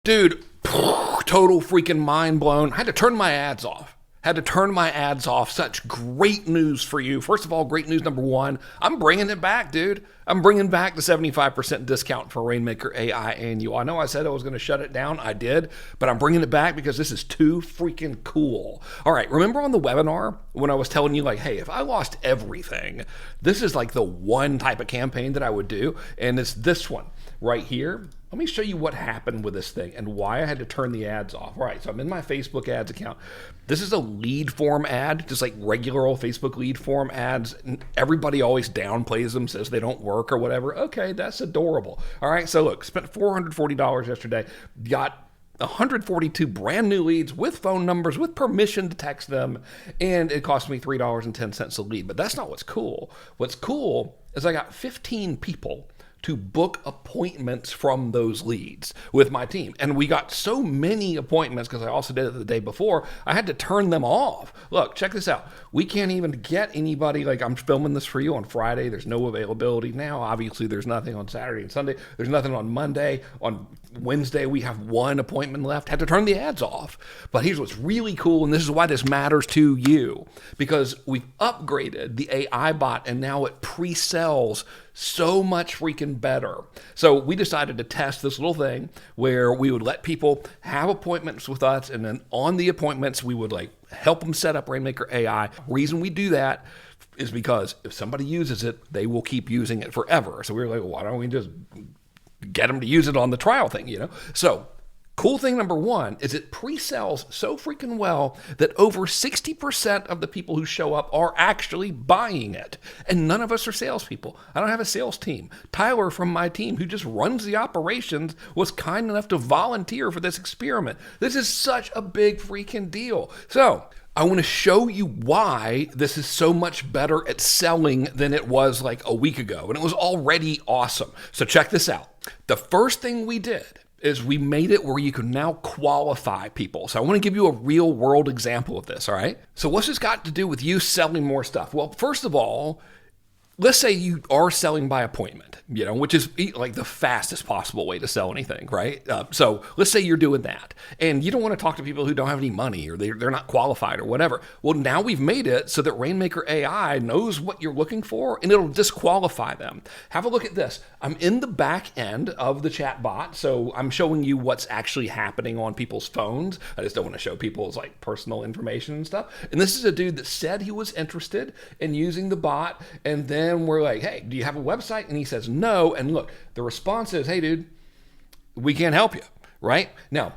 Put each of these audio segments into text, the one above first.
Dude, total freaking mind blown. I had to turn my ads off. Such great news for you. First of all, great news number one, I'm bringing it back, dude. I'm bringing back the 75% discount for Rainmaker AI Annual. I know I said I was going to shut it down. I did, but I'm bringing it back because this is too freaking cool. All right, remember on the webinar when I was telling you, like, hey, if I lost everything, this is like the one type of campaign that I would do, and it's this one right here. Let me show you what happened with this thing and why I had to turn the ads off. All right, so I'm in my Facebook ads account. This is a lead form ad, just like regular old Facebook lead form ads. Everybody always downplays them, says they don't work or whatever. Okay, that's adorable. All right, so look, spent $440 yesterday, got 142 brand new leads with phone numbers, with permission to text them, and it cost me $3.10 a lead. But that's not what's cool. What's cool is I got 15 people to book appointments from those leads with my team. And we got so many appointments because I also did it the day before, I had to turn them off. Look, check this out. We can't even get anybody, like I'm filming this for you on Friday. There's no availability now. Obviously, there's nothing on Saturday and Sunday. There's nothing on Monday. On Wednesday, we have one appointment left. Had to turn the ads off. But here's what's really cool, and this is why this matters to you, because we've upgraded the AI bot and now it pre-sells so much freaking better. So we decided to test this little thing where we would let people have appointments with us, and then on the appointments, we would like help them set up Rainmaker AI. Reason we do that is because if somebody uses it, they will keep using it forever. So we were like, well, why don't we just get them to use it on the trial thing, you know? So cool thing number one is it pre-sells so freaking well that over 60% of the people who show up are actually buying it. And none of us are salespeople. I don't have a sales team. Tyler from my team, who just runs the operations, was kind enough to volunteer for this experiment. This is such a big freaking deal. So I want to show you why this is so much better at selling than it was like a week ago. And it was already awesome. So check this out. The first thing we did is we made it where you can now qualify people. So I want to give you a real world example of this, all right? So what's this got to do with you selling more stuff? Well, first of all, let's say you are selling by appointment, you know, which is like the fastest possible way to sell anything, right? So let's say you're doing that and you don't want to talk to people who don't have any money or they're not qualified or whatever. Well, now we've made it so that Rainmaker AI knows what you're looking for and it'll disqualify them. Have a look at this. I'm in the back end of the chat bot. So I'm showing you what's actually happening on people's phones. I just don't want to show people's like personal information and stuff. And this is a dude that said he was interested in using the bot, and then we're like, hey, do you have a website? And he says no. And look, the response is, hey, dude, we can't help you, right? Now,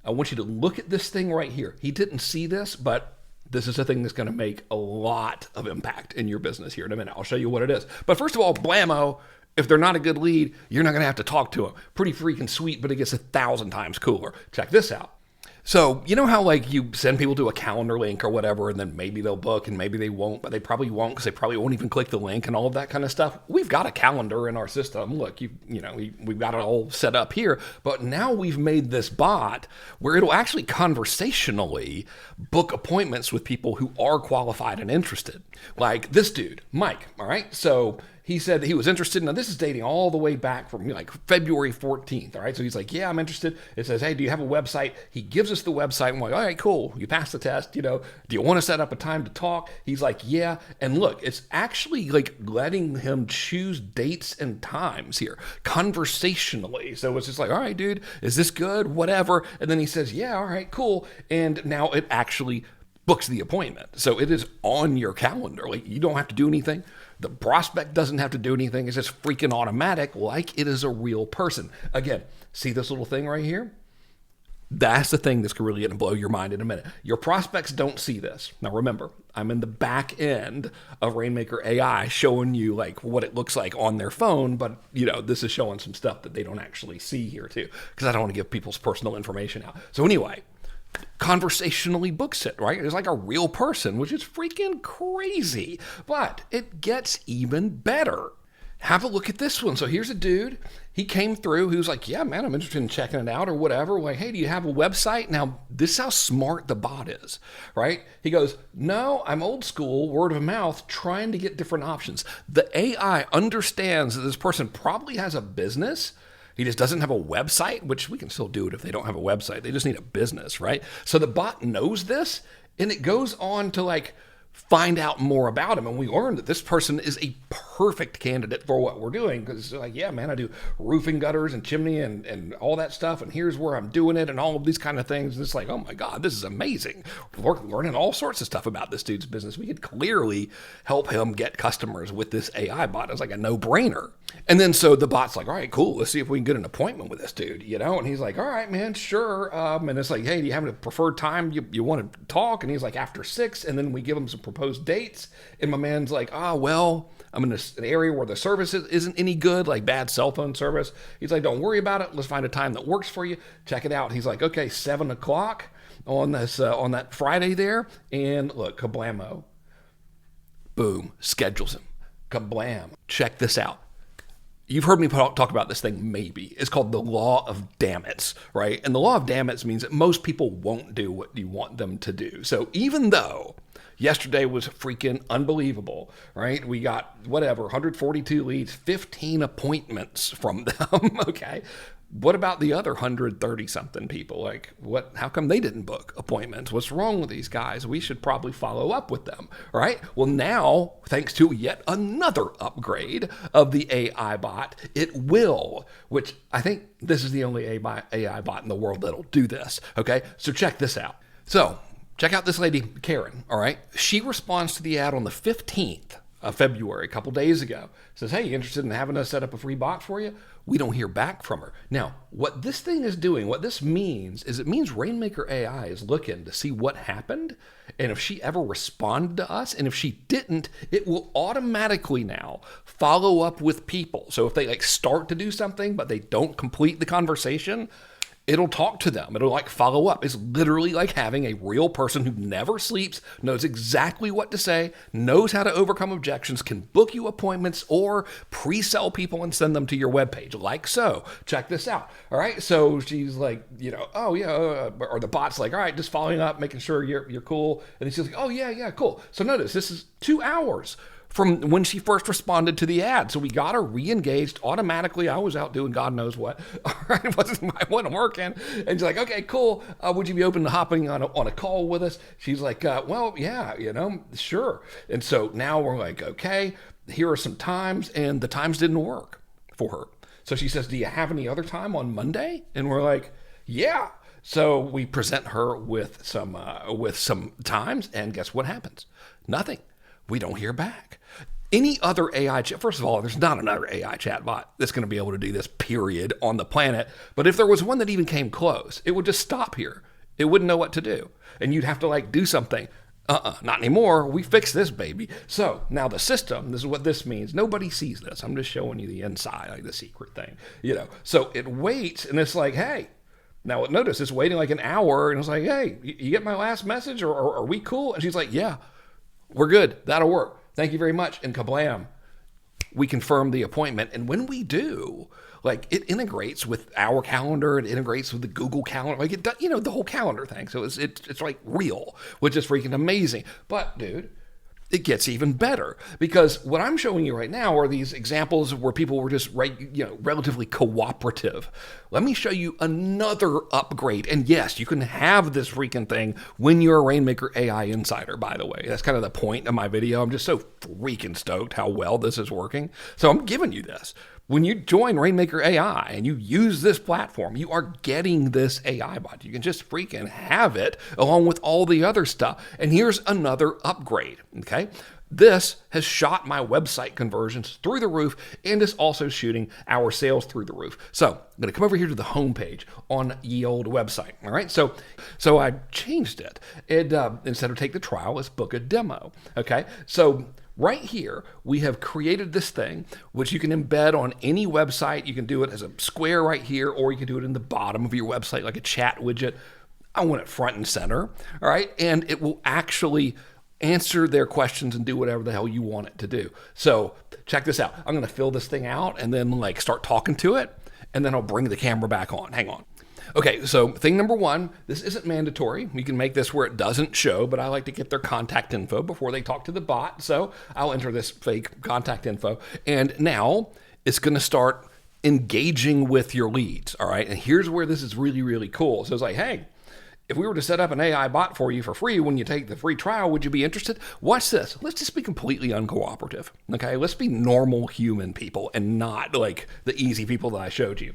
I want you to look at this thing right here. He didn't see this, but this is a thing that's going to make a lot of impact in your business here in a minute. I'll show you what it is. But first of all, blammo, if they're not a good lead, you're not going to have to talk to them. Pretty freaking sweet, but it gets 1,000 times cooler. Check this out. So, you know how like you send people to a calendar link or whatever, and then maybe they'll book and maybe they won't, but they probably won't because they probably won't even click the link and all of that kind of stuff. We've got a calendar in our system. Look, we've got it all set up here, but now we've made this bot where it'll actually conversationally book appointments with people who are qualified and interested. Like this dude, Mike, all right? So he said that he was interested. Now, this is dating all the way back from like February 14th, all right? So he's like, yeah, I'm interested. It says, hey, do you have a website? He gives us the website. I'm like, all right, cool. You passed the test, you know. Do you want to set up a time to talk? He's like, yeah. And look, it's actually like letting him choose dates and times here conversationally. So it's just like, all right, dude, is this good? Whatever. And then he says, yeah, all right, cool. And now it actually books the appointment. So it is on your calendar. Like you don't have to do anything. The prospect doesn't have to do anything. It's just freaking automatic, like it is a real person. Again, see this little thing right here? That's the thing that's really going to blow your mind in a minute. Your prospects don't see this. Now remember, I'm in the back end of Rainmaker AI showing you like what it looks like on their phone, but you know, this is showing some stuff that they don't actually see here too, because I don't want to give people's personal information out. So anyway, conversationally books it, right? It's like a real person, which is freaking crazy, but it gets even better. Have a look at this one. So here's a dude. He came through. He was like, yeah, man, I'm interested in checking it out or whatever. Like, hey, do you have a website? Now, this is how smart the bot is, right? He goes, no, I'm old school, word of mouth, trying to get different options. The AI understands that this person probably has a business He just doesn't have a website, which we can still do it if they don't have a website. They just need a business, right? So the bot knows this, and it goes on to like find out more about him. And we learned that this person is a perfect candidate for what we're doing. Because like, yeah, man, I do roofing, gutters, and chimney and all that stuff. And here's where I'm doing it and all of these kind of things. And it's like, oh my God, this is amazing. We're learning all sorts of stuff about this dude's business. We could clearly help him get customers with this AI bot. It's like a no-brainer. And then so the bot's like, all right, cool. Let's see if we can get an appointment with this dude, you know? And he's like, all right, man, sure. And it's like, hey, do you have a preferred time you want to talk? And he's like, after 6. And then we give him some proposed dates. And my man's like, well, I'm in an area where the service isn't any good, like bad cell phone service. He's like, don't worry about it. Let's find a time that works for you. Check it out. He's like, okay, 7 o'clock on this on that Friday there. And look, kablamo. Boom. Schedules him. Kablam. Check this out. You've heard me talk about this thing, maybe. It's called the law of damn it's, right? And the law of damn it's means that most people won't do what you want them to do. So even though yesterday was freaking unbelievable, right? We got, 142 leads, 15 appointments from them, okay? What about the other 130-something people? Like, how come they didn't book appointments? What's wrong with these guys? We should probably follow up with them, right? Well, now, thanks to yet another upgrade of the AI bot, it will, which I think this is the only AI bot in the world that'll do this, okay? So check this out. So check out this lady, Kern, all right? She responds to the ad on the 15th of February, a couple days ago. Says, hey, you interested in having us set up a free bot for you? We don't hear back from her. Now, what this thing is doing, what this means is it means Rainmaker AI is looking to see what happened and if she ever responded to us. And if she didn't, it will automatically now follow up with people. So if they like start to do something, but they don't complete the conversation, it'll talk to them. It'll like follow up. It's literally like having a real person who never sleeps, knows exactly what to say, knows how to overcome objections, can book you appointments or pre-sell people and send them to your webpage. Like so. Check this out. All right. So she's like, oh yeah. Or the bot's like, all right, just following up, making sure you're cool. And then she's like, oh yeah, cool. So notice this is 2 hours from when she first responded to the ad. So we got her re-engaged automatically. I was out doing God knows what. All right, it wasn't working. And she's like, okay, cool. Would you be open to hopping on a call with us? She's like, well, yeah, sure. And so now we're like, okay, here are some times. And the times didn't work for her. So she says, do you have any other time on Monday? And we're like, yeah. So we present her with some times. And guess what happens? Nothing. We don't hear back. Any other AI chat, first of all, there's not another AI chatbot that's going to be able to do this, period, on the planet. But if there was one that even came close, it would just stop here. It wouldn't know what to do. And you'd have to like do something. Not anymore. We fixed this, baby. So now the system, this is what this means. Nobody sees this. I'm just showing you the inside, like the secret thing, So it waits and it's like, hey, now notice it's waiting like an hour and it's like, hey, you get my last message or are we cool? And she's like, yeah, we're good. That'll work. Thank you very much. And kablam, we confirm the appointment. And when we do, like it integrates with our calendar, it integrates with the Google calendar, like it does, the whole calendar thing. So it's like real, which is freaking amazing. But dude, it gets even better because what I'm showing you right now are these examples where people were just relatively cooperative. Let me show you another upgrade. And yes, you can have this freaking thing when you're a Rainmaker AI insider, by the way. That's kind of the point of my video. I'm just so freaking stoked how well this is working. So I'm giving you this. When you join Rainmaker AI and you use this platform, you are getting this AI bot. You can just freaking have it along with all the other stuff. And here's another upgrade, okay? This has shot my website conversions through the roof and is also shooting our sales through the roof. So I'm going to come over here to the homepage on ye old website, all right? So I changed it. Instead of take the trial, let's book a demo, okay? So right here, we have created this thing, which you can embed on any website. You can do it as a square right here, or you can do it in the bottom of your website, like a chat widget. I want it front and center, all right? And it will actually answer their questions and do whatever the hell you want it to do. So check this out. I'm going to fill this thing out and then like start talking to it, and then I'll bring the camera back on. Hang on. Okay, so thing number one, this isn't mandatory. You can make this where it doesn't show, but I like to get their contact info before they talk to the bot. So I'll enter this fake contact info. And now it's going to start engaging with your leads. All right. And here's where this is really, really cool. So it's like, hey, if we were to set up an AI bot for you for free when you take the free trial, would you be interested? Watch this. Let's just be completely uncooperative. Okay. Let's be normal human people and not like the easy people that I showed you.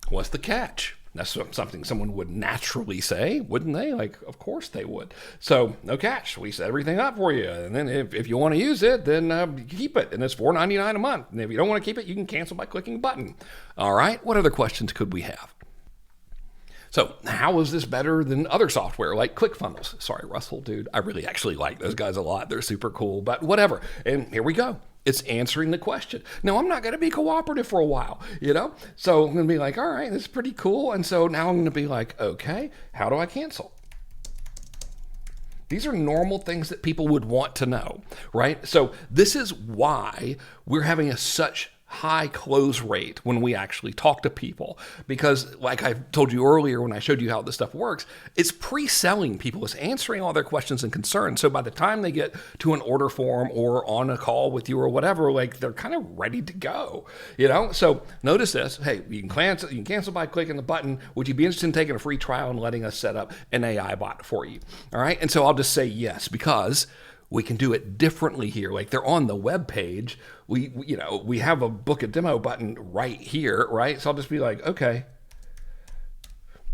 What's the catch? That's something someone would naturally say, wouldn't they? Like, of course they would. So, no catch. We set everything up for you. And then if you want to use it, then keep it. And it's $4.99 a month. And if you don't want to keep it, you can cancel by clicking a button. All right. What other questions could we have? So how is this better than other software like ClickFunnels? Sorry, Russell, dude. I really actually like those guys a lot. They're super cool, but whatever. And here we go. It's answering the question. Now, I'm not going to be cooperative for a while, So I'm going to be like, all right, this is pretty cool. And so now I'm going to be like, okay, how do I cancel? These are normal things that people would want to know, right? So this is why we're having such high close rate when we actually talk to people, because like I told you earlier when I showed you how this stuff works, it's pre-selling people. It's answering all their questions and concerns. So by the time they get to an order form or on a call with you or whatever, like they're kind of ready to go, So notice this. Hey, you can cancel by clicking the button. Would you be interested in taking a free trial and letting us set up an AI bot for you? All right. And so I'll just say yes, because we can do it differently here. Like they're on the web page. We have a book a demo button right here, right? So I'll just be like, okay,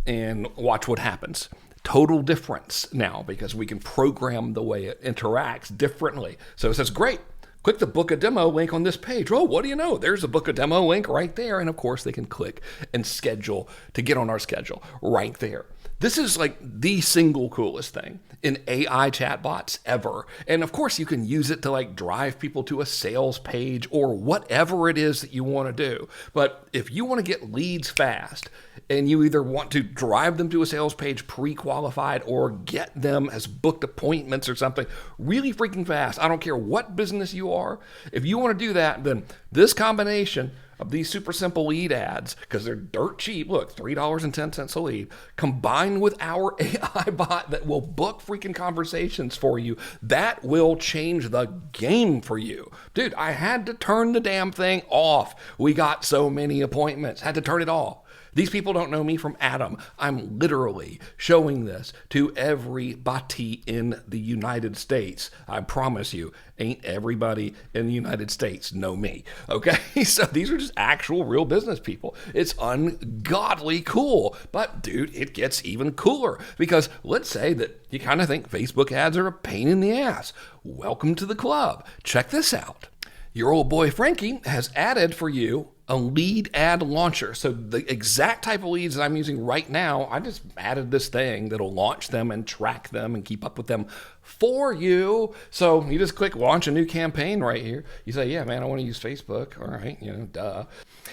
and watch what happens. Total difference now because we can program the way it interacts differently. So it says, great. Click the book a demo link on this page. Oh, what do you know? There's a book a demo link right there. And of course they can click and schedule to get on our schedule right there. This is like the single coolest thing in AI chatbots ever. And of course you can use it to like drive people to a sales page or whatever it is that you want to do. But if you want to get leads fast and you either want to drive them to a sales page pre-qualified or get them as booked appointments or something really freaking fast, I don't care what business you are. If you want to do that, then this combination of these super simple lead ads, because they're dirt cheap, look, $3.10 a lead, combined with our AI bot that will book freaking conversations for you, that will change the game for you. Dude, I had to turn the damn thing off. We got so many appointments, had to turn it off. These people don't know me from Adam. I'm literally showing this to everybody in the United States. I promise you, ain't everybody in the United States know me, okay? So these are just actual real business people. It's ungodly cool. But dude, it gets even cooler because let's say that you kind of think Facebook ads are a pain in the ass. Welcome to the club. Check this out. Your old boy Frankie has added for you a lead ad launcher. So the exact type of leads that I'm using right now, I just added this thing that'll launch them and track them and keep up with them for you. So you just click launch a new campaign right here. You say, yeah, man, I want to use Facebook. All right, duh.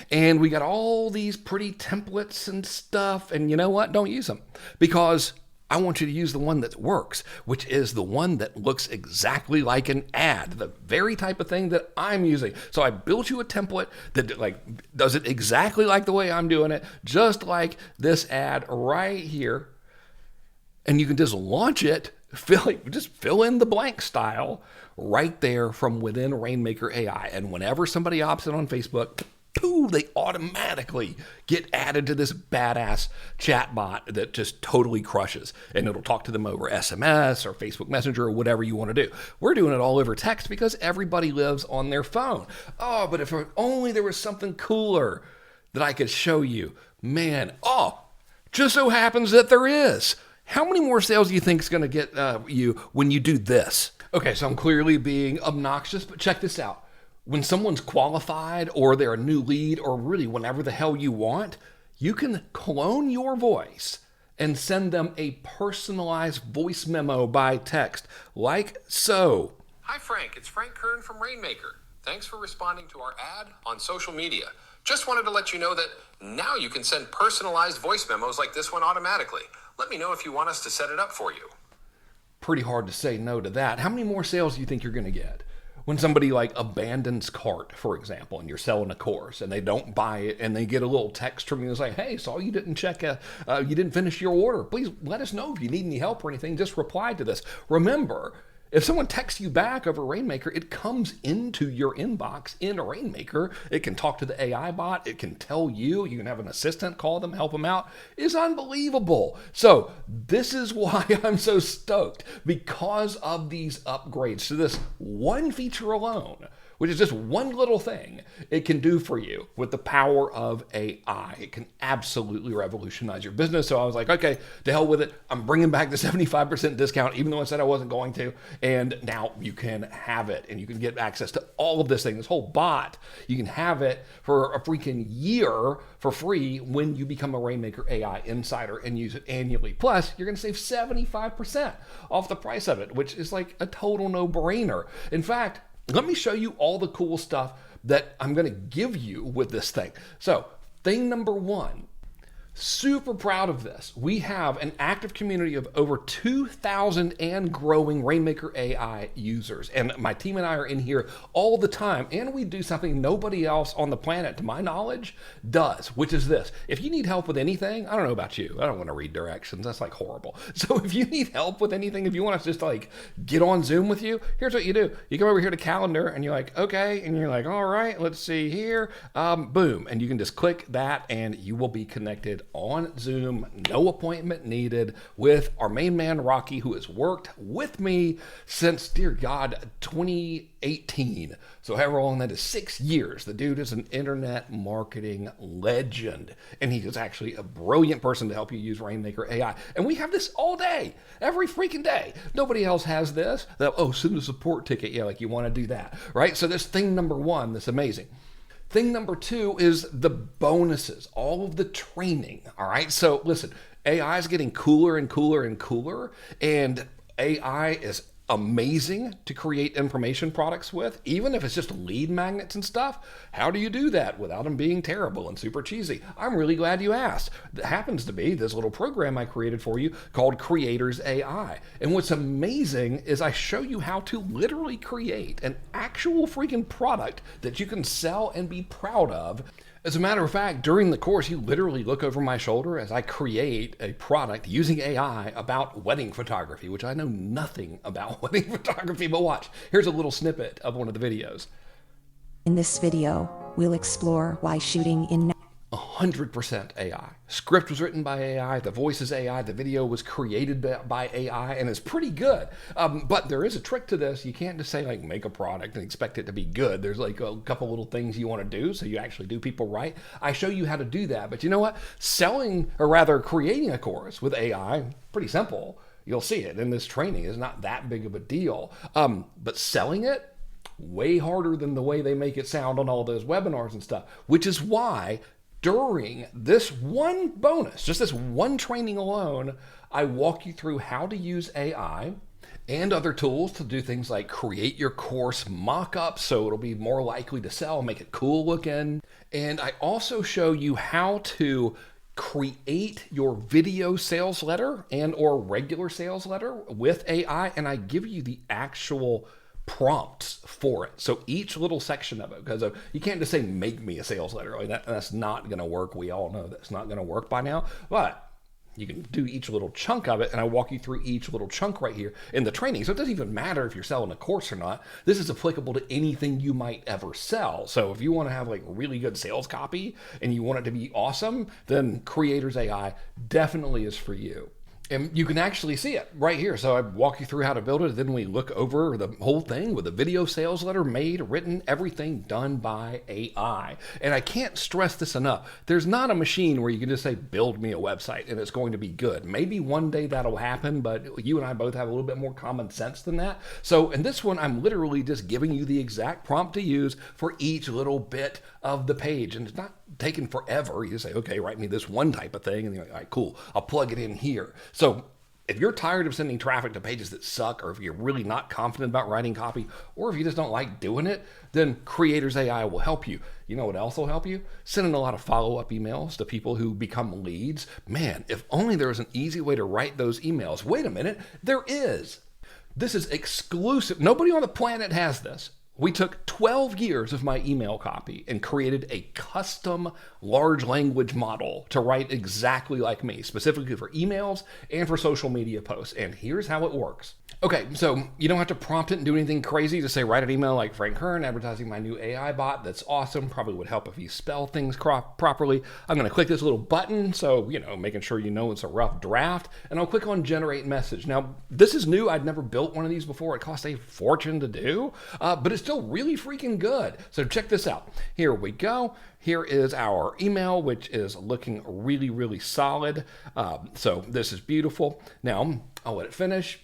And we got all these pretty templates and stuff. And you know what? Don't use them because I want you to use the one that works, which is the one that looks exactly like an ad, the very type of thing that I'm using. So I built you a template that does it exactly like the way I'm doing it, just like this ad right here. And you can just launch it, just fill in the blank style right there from within Rainmaker AI. And whenever somebody opts in on Facebook, pooh, they automatically get added to this badass chatbot that just totally crushes. And it'll talk to them over SMS or Facebook Messenger or whatever you want to do. We're doing it all over text because everybody lives on their phone. Oh, but if only there was something cooler that I could show you. Man, just so happens that there is. How many more sales do you think is going to get you when you do this? Okay, so I'm clearly being obnoxious, but check this out. When someone's qualified or they're a new lead or really whenever the hell you want, you can clone your voice and send them a personalized voice memo by text, like so. Hi, Frank. It's Frank Kern from Rainmaker. Thanks for responding to our ad on social media. Just wanted to let you know that now you can send personalized voice memos like this one automatically. Let me know if you want us to set it up for you. Pretty hard to say no to that. How many more sales do you think you're going to get? When somebody abandons cart, for example, and you're selling a course and they don't buy it and they get a little text from you and say, hey, saw you didn't you didn't finish your order. Please let us know if you need any help or anything. Just reply to this. Remember, If someone texts you back over Rainmaker, it comes into your inbox in Rainmaker. It can talk to the AI bot. It can tell you. You can have an assistant call them, help them out. It's unbelievable. So this is why I'm so stoked, because of these upgrades to this one feature alone, which is just one little thing it can do for you with the power of AI. It can absolutely revolutionize your business. So I was like, okay, to hell with it. I'm bringing back the 75% discount, even though I said I wasn't going to. And now you can have it, and you can get access to all of this thing, this whole bot. You can have it for a freaking year for free when you become a Rainmaker AI Insider and use it annually. Plus, you're going to save 75% off the price of it, which is like a total no-brainer. In fact, let me show you all the cool stuff that I'm going to give you with this thing. So, thing number one, super proud of this. We have an active community of over 2,000 and growing Rainmaker AI users. And my team and I are in here all the time. And we do something nobody else on the planet, to my knowledge, does, which is this. If you need help with anything, I don't know about you. I don't want to read directions. That's like horrible. So if you need help with anything, if you want us just like get on Zoom with you, here's what you do. You come over here to calendar and you're like, okay. And you're like, all right, let's see here. Boom. And you can just click that and you will be connected on Zoom, no appointment needed, with our main man, Rocky, who has worked with me since, dear God, 2018. So however long that is, 6 years. The dude is an internet marketing legend, and he is actually a brilliant person to help you use Rainmaker AI. And we have this all day, every freaking day. Nobody else has this. Send a support ticket. Yeah, like you want to do that, right? So this thing number one that's amazing. Thing number two is the bonuses, all of the training, all right? So listen, AI is getting cooler and cooler and cooler, and AI is amazing to create information products with, even if it's just lead magnets and stuff. How do you do that without them being terrible and super cheesy? I'm really glad you asked. That happens to be this little program I created for you called Creators AI. And what's amazing is I show you how to literally create an actual freaking product that you can sell and be proud of. As a matter of fact, during the course, you literally look over my shoulder as I create a product using AI about wedding photography, which I know nothing about wedding photography, but watch. Here's a little snippet of one of the videos. In this video, we'll explore why shooting in 100% AI. Script was written by AI, the voice is AI, the video was created by AI, and it's pretty good. But there is a trick to this. You can't just say like make a product and expect it to be good. There's like a couple little things you want to do so you actually do people right. I show you how to do that. But you know what? Creating a course with AI, pretty simple. You'll see it in this training. Is not that big of a deal. But selling it, way harder than the way they make it sound on all those webinars and stuff, which is why during this one bonus, just this one training alone, I walk you through how to use AI and other tools to do things like create your course mock-up so it'll be more likely to sell, make it cool looking. And I also show you how to create your video sales letter and or regular sales letter with AI, and I give you the actual prompts for it. So each little section of it, because you can't just say make me a sales letter. Like that's not going to work. We all know that's not going to work by now, but you can do each little chunk of it, and I walk you through each little chunk right here in the training. So it doesn't even matter if you're selling a course or not. This is applicable to anything you might ever sell. So if you want to have like really good sales copy and you want it to be awesome, then Creators AI definitely is for you. And you can actually see it right here. So I walk you through how to build it. Then we look over the whole thing with a video sales letter made, written, everything done by AI. And I can't stress this enough. There's not a machine where you can just say, build me a website and it's going to be good. Maybe one day that'll happen, but you and I both have a little bit more common sense than that. So in this one, I'm literally just giving you the exact prompt to use for each little bit of the page. And it's not taking forever. You say, okay, write me this one type of thing. And you're like, all right, cool. I'll plug it in here. So if you're tired of sending traffic to pages that suck, or if you're really not confident about writing copy, or if you just don't like doing it, then Creators AI will help you. You know what else will help you? Sending a lot of follow-up emails to people who become leads. Man, if only there was an easy way to write those emails. Wait a minute, there is. This is exclusive. Nobody on the planet has this. We took 12 years of my email copy and created a custom large language model to write exactly like me, specifically for emails and for social media posts. And here's how it works. Okay, so you don't have to prompt it and do anything crazy. Just say, write an email like Frank Kern advertising my new AI bot. That's awesome. Probably would help if you spell things properly. I'm going to click this little button. So, making sure you know it's a rough draft. And I'll click on generate message. Now, this is new. I'd never built one of these before. It cost a fortune to do, but it's still really freaking good. So check this out. Here we go. Here is our email, which is looking really, really solid. So this is beautiful. Now, I'll let it finish.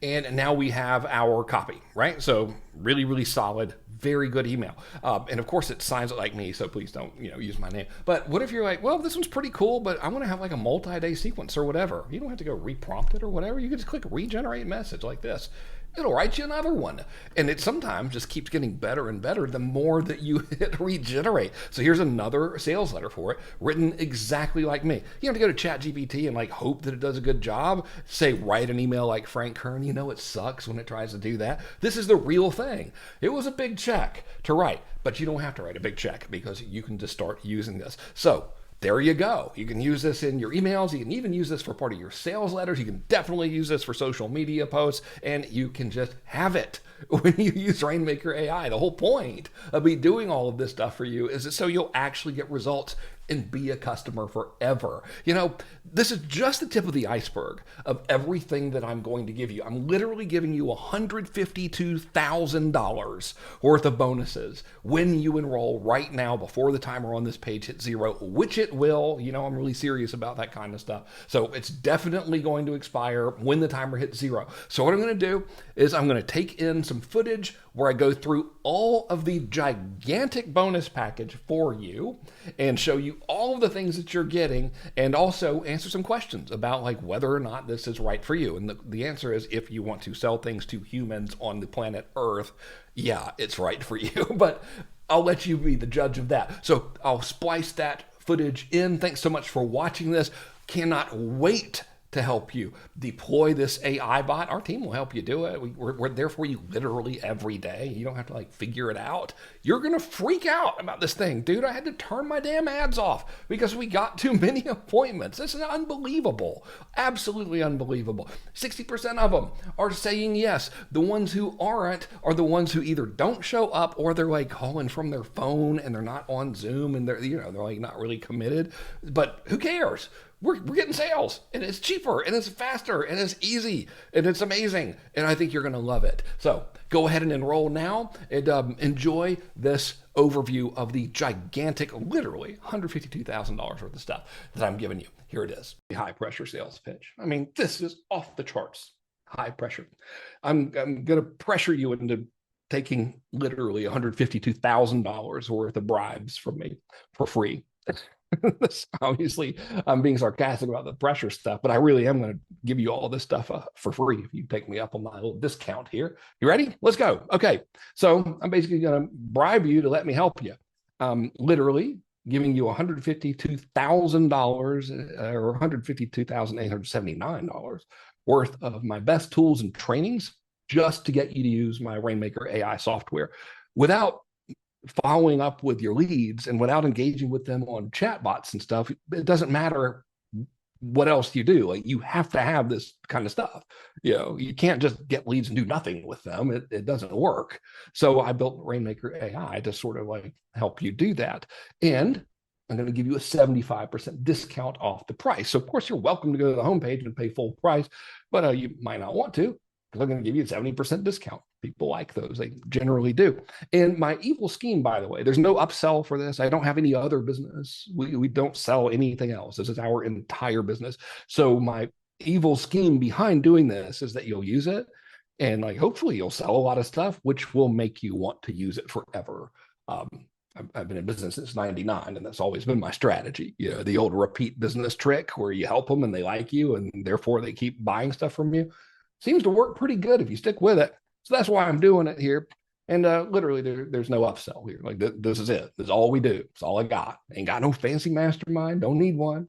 And now we have our copy, right? So really, really solid, very good email. And of course it signs it like me, so please don't, use my name. But what if you're like, well, this one's pretty cool, but I want to have like a multi-day sequence or whatever. You don't have to go reprompt it or whatever. You can just click regenerate message like this. It'll write you another one. And it sometimes just keeps getting better and better the more that you hit regenerate. So here's another sales letter for it, written exactly like me. You don't have to go to ChatGPT and like hope that it does a good job. Say, write an email like Frank Kern. It sucks when it tries to do that. This is the real thing. It was a big check to write, but you don't have to write a big check because you can just start using this. So there you go. You can use this in your emails. You can even use this for part of your sales letters. You can definitely use this for social media posts, and you can just have it when you use Rainmaker AI. The whole point of me doing all of this stuff for you is so you'll actually get results and be a customer forever. This is just the tip of the iceberg of everything that I'm going to give you. I'm literally giving you $152,000 worth of bonuses when you enroll right now before the timer on this page hits 0, which it will. I'm really serious about that kind of stuff. So it's definitely going to expire when the timer hits 0. So what I'm going to do is I'm going to take in some footage where I go through all of the gigantic bonus package for you and show you all of the things that you're getting, and also answer some questions about like whether or not this is right for you. And the answer is, if you want to sell things to humans on the planet Earth, yeah, it's right for you. But I'll let you be the judge of that. So I'll splice that footage in. Thanks so much for watching this. Cannot wait to help you deploy this AI bot. Our team will help you do it. We're there for you literally every day. You don't have to like figure it out. You're going to freak out about this thing. Dude, I had to turn my damn ads off because we got too many appointments. This is unbelievable. Absolutely unbelievable. 60% of them are saying yes. The ones who aren't are the ones who either don't show up or they're like calling from their phone and they're not on Zoom and they're like not really committed. But who cares? We're getting sales, and it's cheaper, and it's faster, and it's easy, and it's amazing, and I think you're going to love it. So go ahead and enroll now and enjoy this overview of the gigantic, literally $152,000 worth of stuff that I'm giving you. Here it is. The high pressure sales pitch. I mean, this is off the charts. High pressure. I'm going to pressure you into taking literally $152,000 worth of bribes from me for free. Obviously, I'm being sarcastic about the pressure stuff, but I really am going to give you all this stuff for free if you take me up on my little discount here. You ready? Let's go. Okay. So I'm basically going to bribe you to let me help you. Literally giving you $152,000 or $152,879 worth of my best tools and trainings just to get you to use my Rainmaker AI software without following up with your leads and without engaging with them on chatbots and stuff. It doesn't matter what else you do. Like, you have to have this kind of stuff. You can't just get leads and do nothing with them. It doesn't work. So I built Rainmaker AI to sort of like help you do that. And I'm going to give you a 75% discount off the price. So of course you're welcome to go to the homepage and pay full price, but you might not want to, because I'm going to give you a 70% discount. People like those. They generally do. And my evil scheme, by the way, there's no upsell for this. I don't have any other business. We don't sell anything else. This is our entire business. So my evil scheme behind doing this is that you'll use it and like hopefully you'll sell a lot of stuff, which will make you want to use it forever. I've been in business since 99, and that's always been my strategy. The old repeat business trick where you help them and they like you and therefore they keep buying stuff from you. Seems to work pretty good if you stick with it. So that's why I'm doing it here. And literally, there's no upsell here. Like, this is it. This is all we do. It's all I got. Ain't got no fancy mastermind. Don't need one.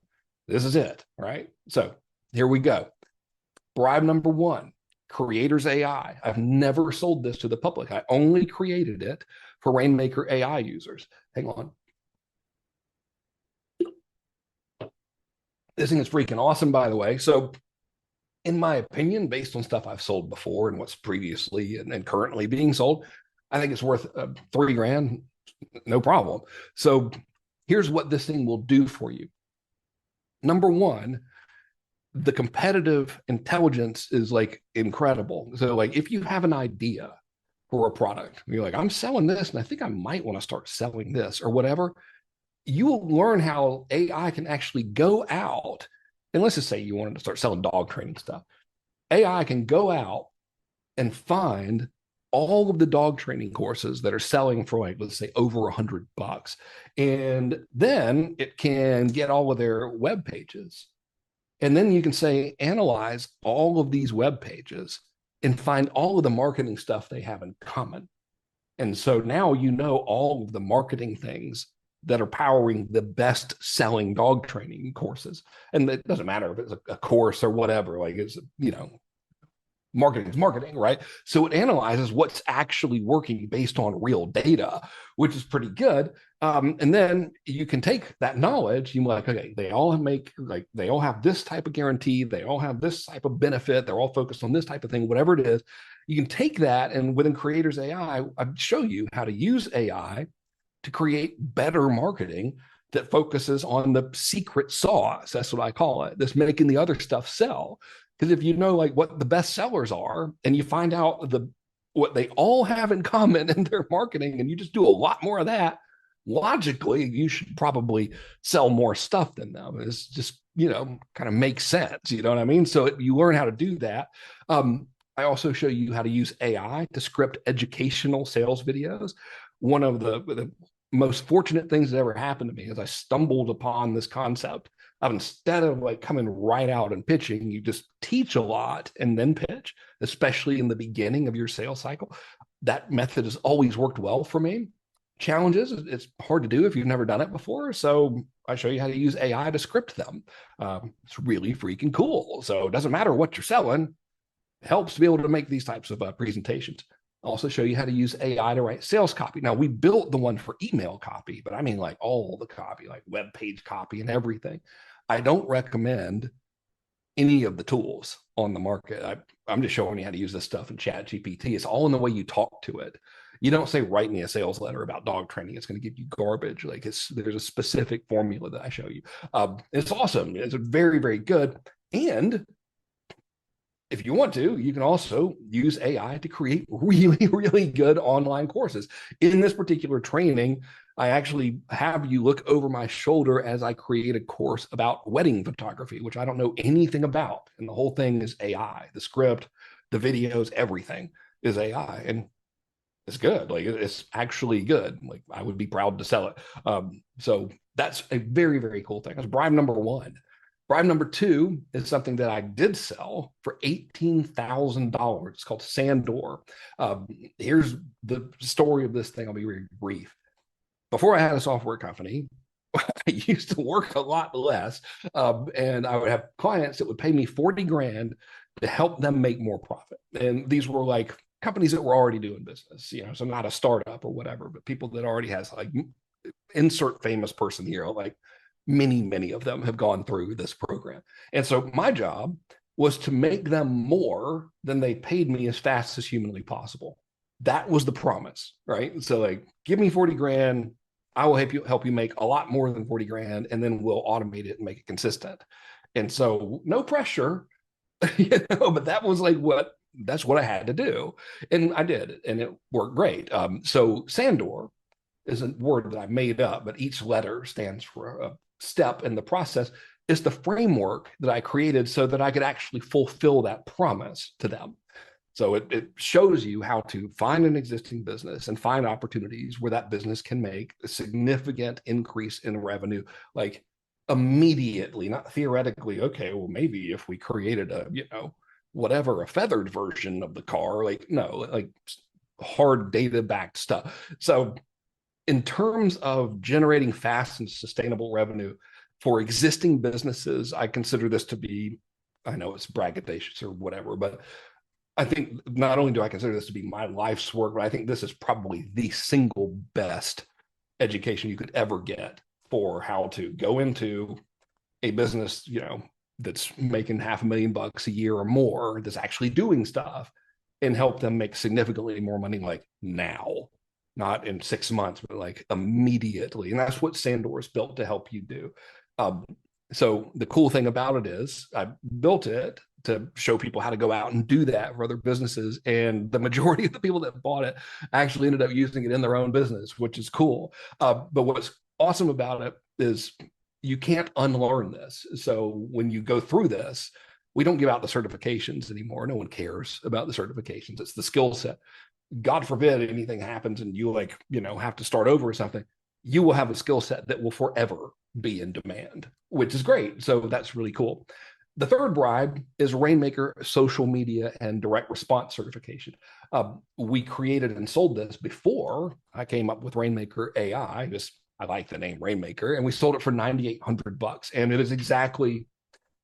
This is it. Right? So here we go. Bribe number 1, Creators AI. I've never sold this to the public. I only created it for Rainmaker AI users. Hang on. This thing is freaking awesome, by the way. So, in my opinion, based on stuff I've sold before and what's previously and currently being sold, I think it's worth $3,000, no problem. So, here's what this thing will do for you. Number one, the competitive intelligence is like incredible. So, like, if you have an idea for a product, you're like, I'm selling this, and I think I might want to start selling this or whatever, you will learn how AI can actually go out. And let's just say you wanted to start selling dog training stuff. AI can go out and find all of the dog training courses that are selling for, like, let's say over $100. And then it can get all of their web pages. And then you can say, analyze all of these web pages and find all of the marketing stuff they have in common. And so now you know all of the marketing things that are powering the best selling dog training courses. And it doesn't matter if it's a course or whatever, like it's, marketing is marketing, right? So it analyzes what's actually working based on real data, which is pretty good. And then you can take that knowledge, you're like, okay, they all have this type of guarantee, they all have this type of benefit, they're all focused on this type of thing, whatever it is. You can take that, and within Creators AI, I show you how to use AI to create better marketing that focuses on the secret sauce. That's what I call it. That's making the other stuff sell. Because if you know like what the best sellers are, and you find out what they all have in common in their marketing, and you just do a lot more of that, logically you should probably sell more stuff than them. It's just, kind of makes sense. You know what I mean? So you learn how to do that. I also show you how to use AI to script educational sales videos. One of the most fortunate things that ever happened to me is I stumbled upon this concept of, instead of like coming right out and pitching, you just teach a lot and then pitch, especially in the beginning of your sales cycle. That method has always worked well for me. Challenges, it's hard to do if you've never done it before. So I show you how to use AI to script them. It's really freaking cool. So it doesn't matter what you're selling, it helps to be able to make these types of presentations. I'll also show you how to use AI to write sales copy. Now, we built the one for email copy, but I mean like all the copy, like web page copy and everything. I don't recommend any of the tools on the market. I'm just showing you how to use this stuff in Chat GPT. It's all in the way you talk to it. You don't say, write me a sales letter about dog training. It's going to give you garbage. Like there's a specific formula that I show you. It's awesome. It's very, very good. And if you want to, you can also use AI to create really, really good online courses. In this particular training, I actually have you look over my shoulder as I create a course about wedding photography, which I don't know anything about. And the whole thing is AI. The script, the videos, everything is AI. And it's good. Like it's actually good. Like I would be proud to sell it. So that's a very, very cool thing. That's bribe number one. Bribe number two is something that I did sell for $18,000. It's called Sandor. Here's the story of this thing. I'll be very brief. Before I had a software company, I used to work a lot less, and I would have clients that would pay me 40 grand to help them make more profit. And these were like companies that were already doing business, so not a startup or whatever, but people that already has like insert famous person here, like many of them have gone through this program. And so my job was to make them more than they paid me as fast as humanly possible. That was the promise, right? So like, give me 40 grand. I will help you make a lot more than 40 grand, and then we'll automate it and make it consistent. And so no pressure, but that was like that's what I had to do. And I did, and it worked great. So Sandor is a word that I made up, but each letter stands for a step in the process. Is the framework that I created so that I could actually fulfill that promise to them. So it shows you how to find an existing business and find opportunities where that business can make a significant increase in revenue, like immediately, not theoretically. Okay, well, maybe if we created a feathered version of the car, like no, like hard data backed stuff. So in terms of generating fast and sustainable revenue for existing businesses, I consider this to be, I know it's braggadocious or whatever, but I think not only do I consider this to be my life's work, but I think this is probably the single best education you could ever get for how to go into a business, that's making $500,000 a year or more, that's actually doing stuff, and help them make significantly more money like now, not in 6 months, but like immediately. And that's what Sandor is built to help you do. Um, so the cool thing about it is I built it to show people how to go out and do that for other businesses. And the majority of the people that bought it actually ended up using it in their own business, which is cool. But what's awesome about it is you can't unlearn this. So when you go through this, we don't give out the certifications anymore. No one cares about the certifications. It's the skill set. God forbid anything happens and you have to start over or something. You will have a skill set that will forever be in demand, which is great. So that's really cool. The third bribe is Rainmaker social media and direct response certification. We created and sold this before I came up with Rainmaker AI. I like the name Rainmaker, and we sold it for $9,800, and it is exactly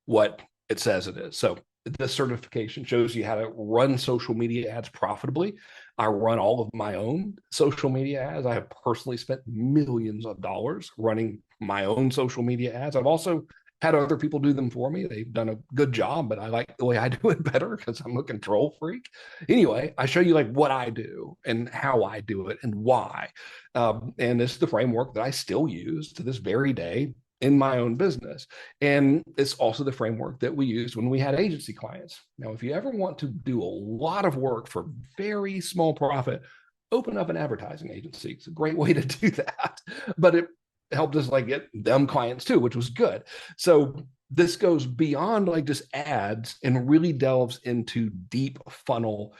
what it says it is. So this certification shows you how to run social media ads profitably. I run all of my own social media ads. I have personally spent millions of dollars running my own social media ads. I've also had other people do them for me. They've done a good job, but I like the way I do it better because I'm a control freak. Anyway, I show you like what I do and how I do it and why. And this is the framework that I still use to this very day in my own business. And it's also the framework that we used when we had agency clients. Now, if you ever want to do a lot of work for very small profit, open up an advertising agency. It's a great way to do that. But it helped us like get them clients too, which was good. So this goes beyond like just ads and really delves into deep funnel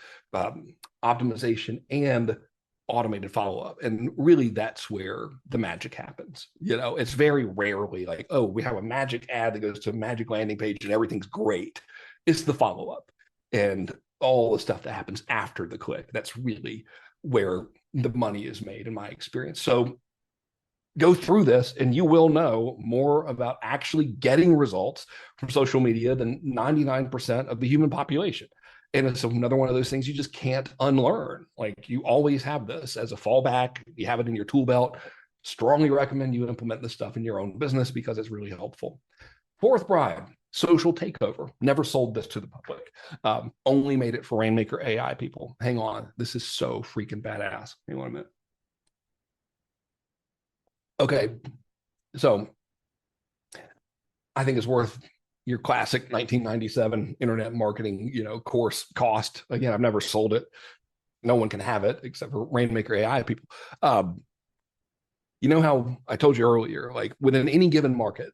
optimization and automated follow-up. And really that's where the magic happens. It's very rarely like, oh, we have a magic ad that goes to a magic landing page and everything's great. It's the follow-up and all the stuff that happens after the click. That's really where the money is made in my experience. So go through this and you will know more about actually getting results from social media than 99% of the human population. And it's another one of those things you just can't unlearn. Like you always have this as a fallback. You have it in your tool belt. Strongly recommend you implement this stuff in your own business because it's really helpful. Fourth bribe, social takeover. Never sold this to the public. Only made it for Rainmaker AI people. Hang on. This is so freaking badass. Hang on a minute. Okay, so I think it's worth your classic 1997 internet marketing, course cost. Again, I've never sold it. No one can have it except for Rainmaker AI people. You know how I told you earlier, like within any given market,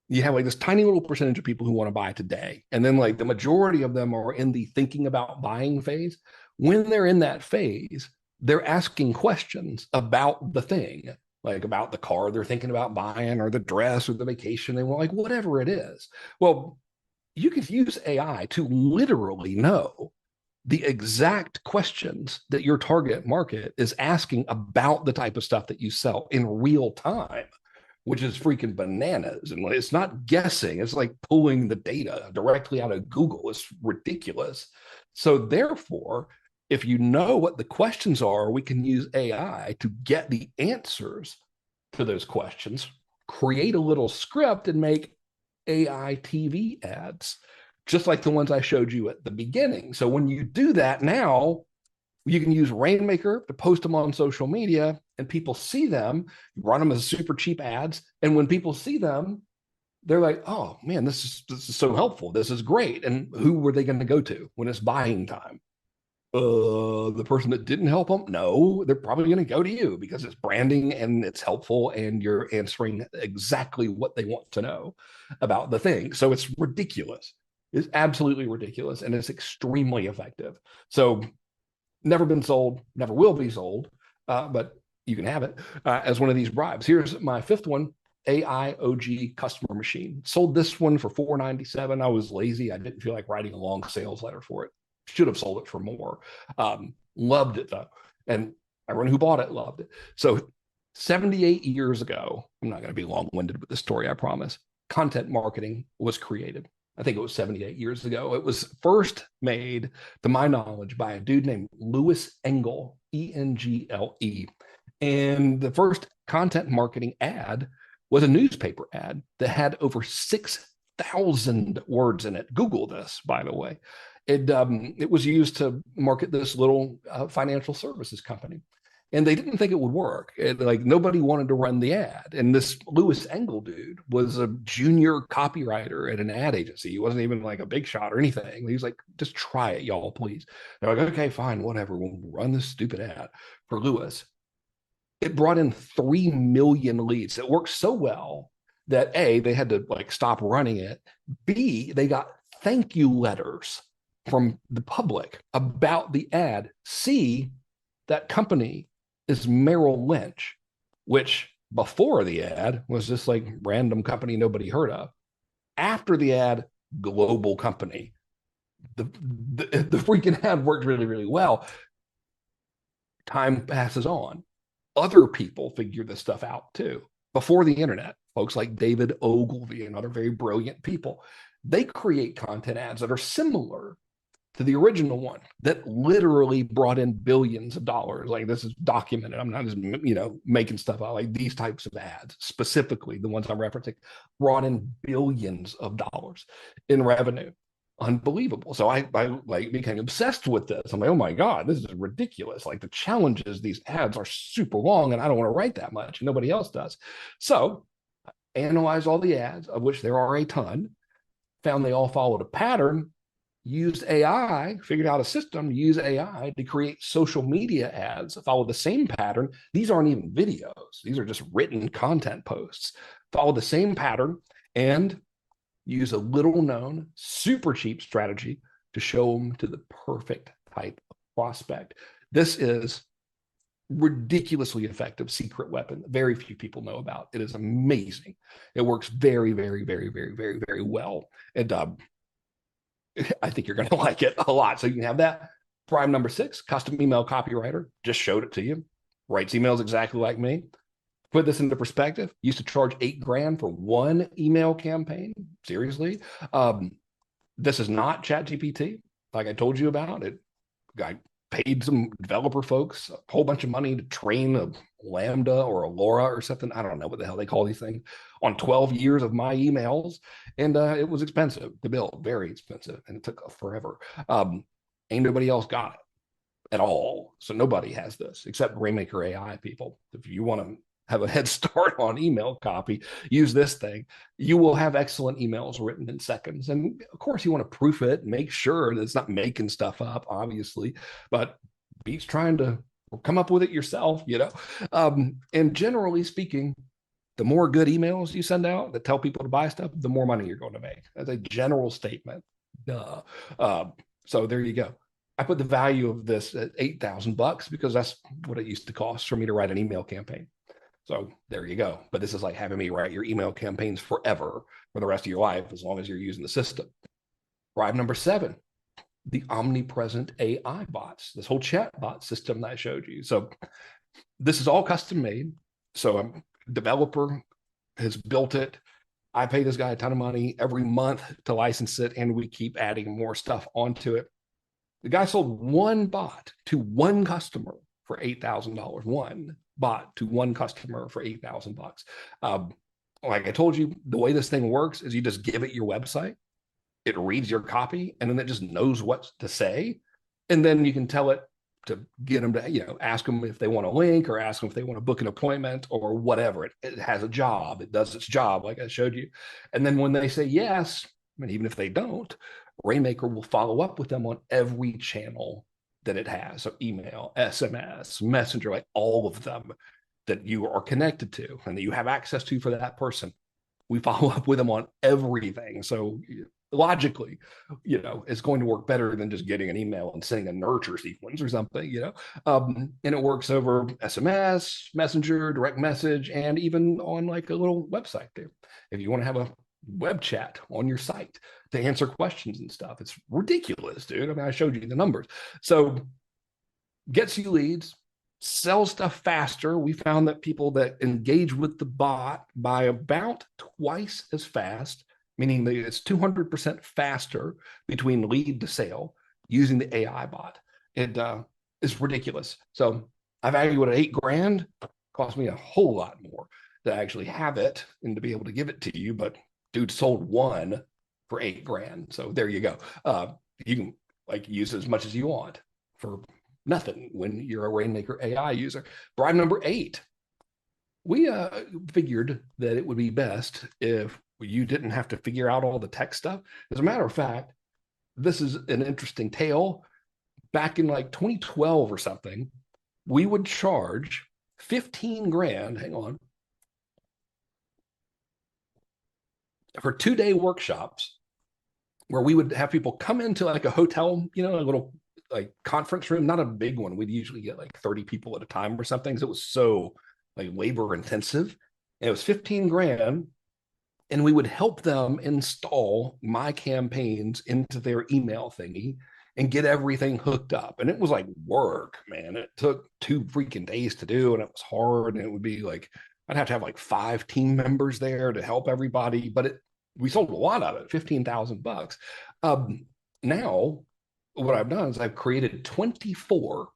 you have like this tiny little percentage of people who want to buy today. And then like the majority of them are in the thinking about buying phase. When they're in that phase, they're asking questions about the thing, like about the car they're thinking about buying or the dress or the vacation they want, like whatever it is. Well, you could use AI to literally know the exact questions that your target market is asking about the type of stuff that you sell in real time, which is freaking bananas. And it's not guessing. It's like pulling the data directly out of Google. It's ridiculous. So therefore, if you know what the questions are, we can use AI to get the answers to those questions, create a little script and make AI TV ads, just like the ones I showed you at the beginning. So when you do that now, you can use Rainmaker to post them on social media and people see them, run them as super cheap ads. And when people see them, they're like, oh man, this is so helpful. This is great. And who were they going to go to when it's buying time? The person that didn't help them? No, they're probably going to go to you because it's branding and it's helpful and you're answering exactly what they want to know about the thing. So it's ridiculous. It's absolutely ridiculous and it's extremely effective. So never been sold, never will be sold, but you can have it as one of these bribes. Here's my fifth one. AIOG customer machine. Sold this one for $497. I was lazy. I didn't feel like writing a long sales letter for it. Should have sold it for more. Loved it though. And everyone who bought it loved it. So 78 years ago, I'm not going to be long-winded with this story, I promise. Content marketing was created. I think it was 78 years ago. It was first made, to my knowledge, by a dude named Louis Engle, Engle. And the first content marketing ad was a newspaper ad that had over 6,000 words in it. Google this, by the way. It was used to market this little financial services company. And they didn't think it would work. Like nobody wanted to run the ad. And this Lewis Engel dude was a junior copywriter at an ad agency. He wasn't even like a big shot or anything. He was like, just try it, y'all, please. They're like, okay, fine, whatever. We'll run this stupid ad for Lewis. It brought in 3 million leads. It worked so well that A, they had to like stop running it. B, they got thank you letters from the public about the ad. C, that company is Merrill Lynch, which before the ad was just like random company nobody heard of. After the ad, global company. The freaking ad worked really, really well. Time passes on. Other people figure this stuff out too. Before the internet, folks like David Ogilvy and other very brilliant people, they create content ads that are similar to the original one that literally brought in billions of dollars. Like this is documented. I'm not just, making stuff out. Like these types of ads, specifically the ones I'm referencing, brought in billions of dollars in revenue. Unbelievable. So I like became obsessed with this. I'm like, oh my God, this is ridiculous. Like the challenges, these ads are super long and I don't want to write that much and nobody else does. So I analyzed all the ads, of which there are a ton, found they all followed a pattern, used AI, figured out a system, use AI to create social media ads, follow the same pattern. These aren't even videos. These are just written content posts. Follow the same pattern and use a little known, super cheap strategy to show them to the perfect type of prospect. This is ridiculously effective secret weapon that very few people know about. It is amazing. It works very, very, very, very, very, very well. And I think you're going to like it a lot. So you can have that. Prime number 6, custom email copywriter. Just showed it to you. Writes emails exactly like me. Put this into perspective. Used to charge $8,000 for one email campaign. Seriously. This is not ChatGPT, like I told you about. I paid some developer folks a whole bunch of money to train a Lambda or a Laura or something. I don't know what the hell they call these things on 12 years of my emails. And it was expensive to build, very expensive. And it took forever. Ain't nobody else got it at all. So nobody has this except Rainmaker AI people. If you want to have a head start on email copy, use this thing. You will have excellent emails written in seconds. And of course, you want to proof it, make sure that it's not making stuff up, obviously, but beats trying to come up with it yourself, And generally speaking, the more good emails you send out that tell people to buy stuff, the more money you're going to make. That's a general statement. Duh. So there you go. I put the value of this at $8,000 because that's what it used to cost for me to write an email campaign. So there you go. But this is like having me write your email campaigns forever for the rest of your life, as long as you're using the system. Bribe number 7, the omnipresent AI bots, this whole chat bot system that I showed you. So this is all custom made. So a developer has built it. I pay this guy a ton of money every month to license it, and we keep adding more stuff onto it. The guy sold one bot to one customer for $8,000. One bot to one customer for $8,000. Like I told you, the way this thing works is you just give it your website, it reads your copy, and then it just knows what to say. And then you can tell it to get them to, ask them if they want a link or ask them if they want to book an appointment or whatever. It has a job. It does its job, like I showed you. And then when they say yes, and even if they don't, Rainmaker will follow up with them on every channel that it has. So email, SMS, Messenger, like all of them that you are connected to and that you have access to for that person. We follow up with them on everything. So logically, it's going to work better than just getting an email and sending a nurture sequence or something, and it works over SMS, Messenger, direct message, and even on like a little website there. If you want to have a web chat on your site to answer questions and stuff, it's ridiculous, dude. I mean, I showed you the numbers. So gets you leads, sell stuff faster. We found that people that engage with the bot by about twice as fast, meaning that it's 200% faster between lead to sale using the AI bot. It is ridiculous. So I value it at $8,000. Cost me a whole lot more to actually have it and to be able to give it to you. But dude sold one for $8,000. So there you go. You can like use it as much as you want for nothing when you're a Rainmaker AI user. Bribe number 8. We figured that it would be best if you didn't have to figure out all the tech stuff. As a matter of fact, this is an interesting tale. Back in like 2012 or something, we would charge 15 grand, hang on, for 2-day workshops where we would have people come into like a hotel, a little like conference room, not a big one. We'd usually get like 30 people at a time or something. So it was so like labor intensive. And it was 15 grand. And we would help them install my campaigns into their email thingy and get everything hooked up. And it was like work, man. It took 2 freaking days to do, and it was hard. And it would be like, I'd have to have like 5 team members there to help everybody. But we sold a lot of it, $15,000. Now, what I've done is I've created 24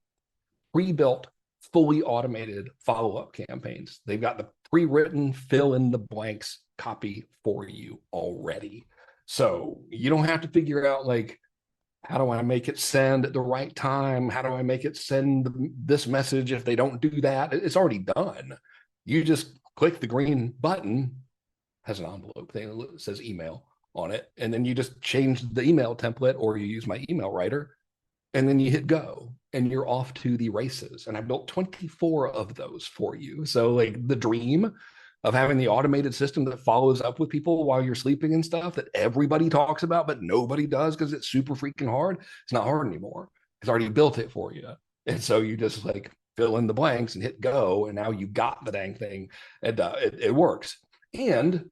pre-built, fully automated follow-up campaigns. They've got the pre-written fill in the blanks copy for you already. So you don't have to figure out like, how do I make it send at the right time? How do I make it send this message if they don't do that? It's already done. You just click the green button, has an envelope thing that says email on it, and then you just change the email template, or you use my email writer, and then you hit go and you're off to the races. And I built 24 of those for you. So like the dream of having the automated system that follows up with people while you're sleeping and stuff that everybody talks about, but nobody does because it's super freaking hard. It's not hard anymore. It's already built it for you. And so you just like fill in the blanks and hit go. And now you got the dang thing. And it works. And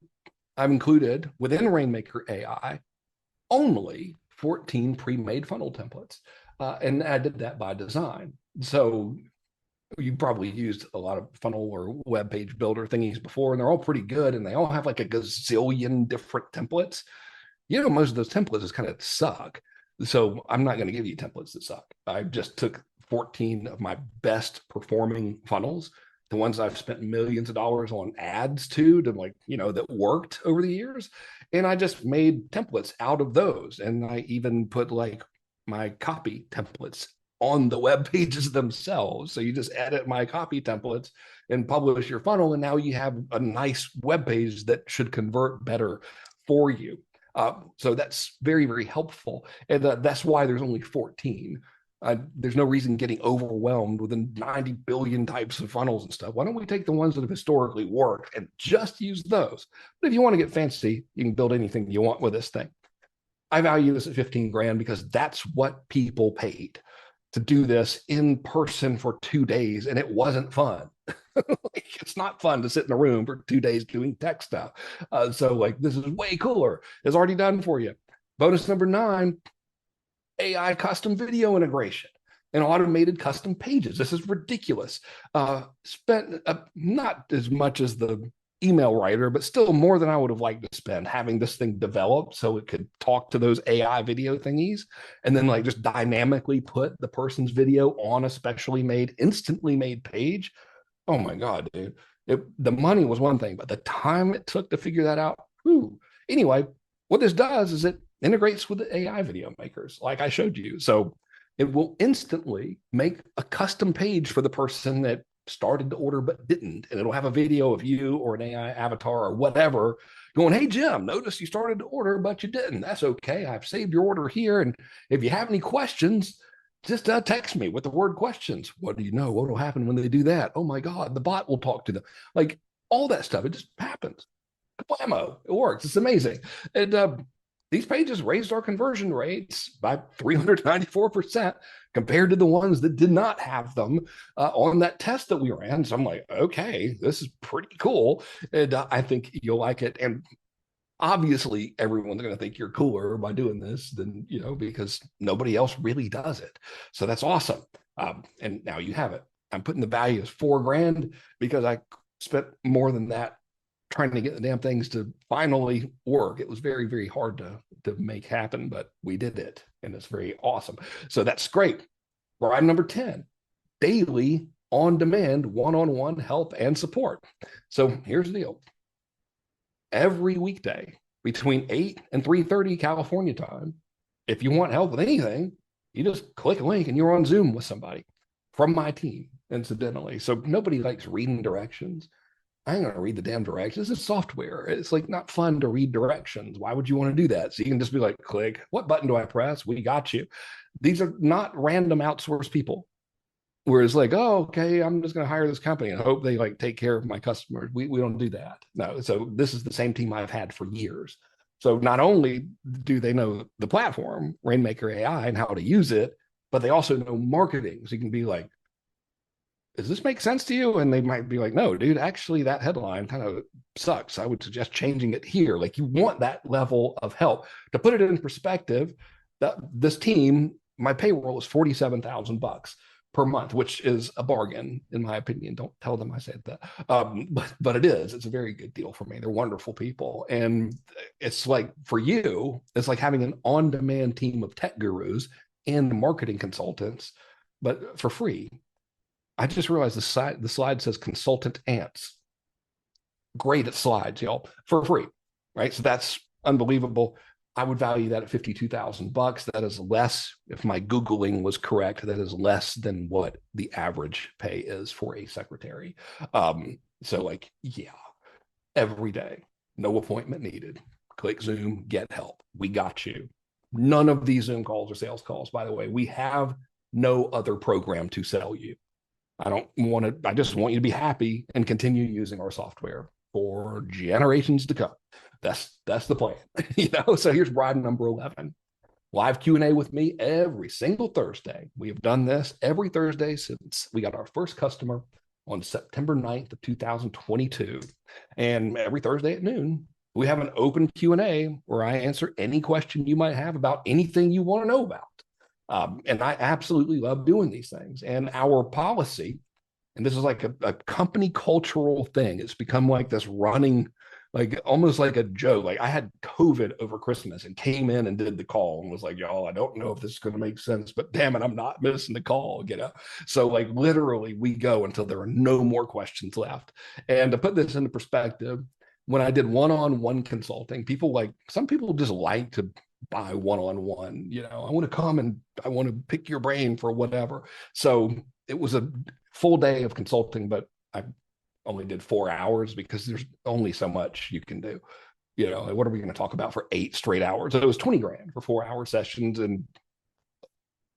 I've included within Rainmaker AI only 14 pre-made funnel templates. And I did that by design. So you probably used a lot of funnel or web page builder thingies before, and they're all pretty good. And they all have like a gazillion different templates. Most of those templates just kind of suck. So I'm not going to give you templates that suck. I just took 14 of my best performing funnels, the ones I've spent millions of dollars on ads to like, that worked over the years. And I just made templates out of those. And I even put like my copy templates on the web pages themselves. So you just edit my copy templates and publish your funnel. And now you have a nice web page that should convert better for you. So that's very, very helpful. And that's why there's only 14. There's no reason getting overwhelmed with the 90 billion types of funnels and stuff. Why don't we take the ones that have historically worked and just use those? But if you want to get fancy, you can build anything you want with this thing. I value this at 15 grand because that's what people paid to do this in person for 2 days. And it wasn't fun. It's not fun to sit in a room for 2 days doing tech stuff. So like, this is way cooler. It's already done for you. Bonus number 9, AI custom video integration and automated custom pages. This is ridiculous. Spent not as much as the email writer, but still more than I would have liked to spend having this thing developed so it could talk to those AI video thingies and then like just dynamically put the person's video on a specially made, instantly made page. Oh my God, dude. The money was one thing, but the time it took to figure that out. Whew. Anyway, what this does is it integrates with the AI video makers, like I showed you. So it will instantly make a custom page for the person that started to order but didn't, and it'll have a video of you or an AI avatar or whatever going, hey Jim, notice you started to order but you didn't. That's okay, I've saved your order here, and if you have any questions, just text me with the word questions. What do you know what will happen when they do that? Oh my God, the bot will talk to them. Like all that stuff, it just happens. Blammo, it works. It's amazing. And these pages raised our conversion rates by 394% compared to the ones that did not have them on that test that we ran. So I'm like, okay, this is pretty cool. And I think you'll like it. And obviously, everyone's going to think you're cooler by doing this than, because nobody else really does it. So that's awesome. And now you have it. I'm putting the value as 4 grand because I spent more than that trying to get the damn things to finally work. It was very, very hard to make happen, but we did it, and it's very awesome. So that's great. Bribe number 10, daily on-demand, one-on-one help and support. So here's the deal. Every weekday between 8 and 3:30 California time, if you want help with anything, you just click a link and you're on Zoom with somebody from my team, incidentally. So nobody likes reading directions. I ain't going to read the damn directions. This is software. It's like not fun to read directions. Why would you want to do that? So you can just be like, click, what button do I press? We got you. These are not random outsourced people. Whereas like, oh, okay, I'm just going to hire this company and hope they like take care of my customers. We don't do that. No. So this is the same team I've had for years. So not only do they know the platform, Rainmaker AI, and how to use it, but they also know marketing. So you can be like, does this make sense to you? And they might be like, no, dude, actually that headline kind of sucks. I would suggest changing it here. Like you want that level of help. To put it in perspective, that this team, my payroll is $47,000 per month, which is a bargain in my opinion. Don't tell them I said that. But it is. It's a very good deal for me. They're wonderful people. And it's like for you, it's like having an on-demand team of tech gurus and marketing consultants, but for free. I just realized the slide says consultant ants. Great at slides, y'all, for free, right? So that's unbelievable. I would value that at $52,000. That is less, if my Googling was correct, that is less than what the average pay is for a secretary. So like, yeah, every day, no appointment needed. Click Zoom, get help. We got you. None of these Zoom calls are sales calls, by the way. We have no other program to sell you. I just want you to be happy and continue using our software for generations to come. That's the plan. So here's bribe number 11. Live Q&A with me every single Thursday. We have done this every Thursday since we got our first customer on September 9th of 2022. And every Thursday at noon, we have an open Q&A where I answer any question you might have about anything you want to know about. And I absolutely love doing these things. And our policy, and this is like a company cultural thing, it's become like this running, like almost like a joke. Like I had COVID over Christmas and came in and did the call and was like, y'all, I don't know if this is going to make sense, but damn it, I'm not missing the call. So like literally we go until there are no more questions left. And to put this into perspective, when I did one-on-one consulting, some people just like to buy one-on-one. I want to come and I want to pick your brain for whatever. So it was a full day of consulting, but I only did 4 hours because there's only so much you can do. What are we going to talk about for 8 straight hours? So it was 20 grand for 4-hour sessions. And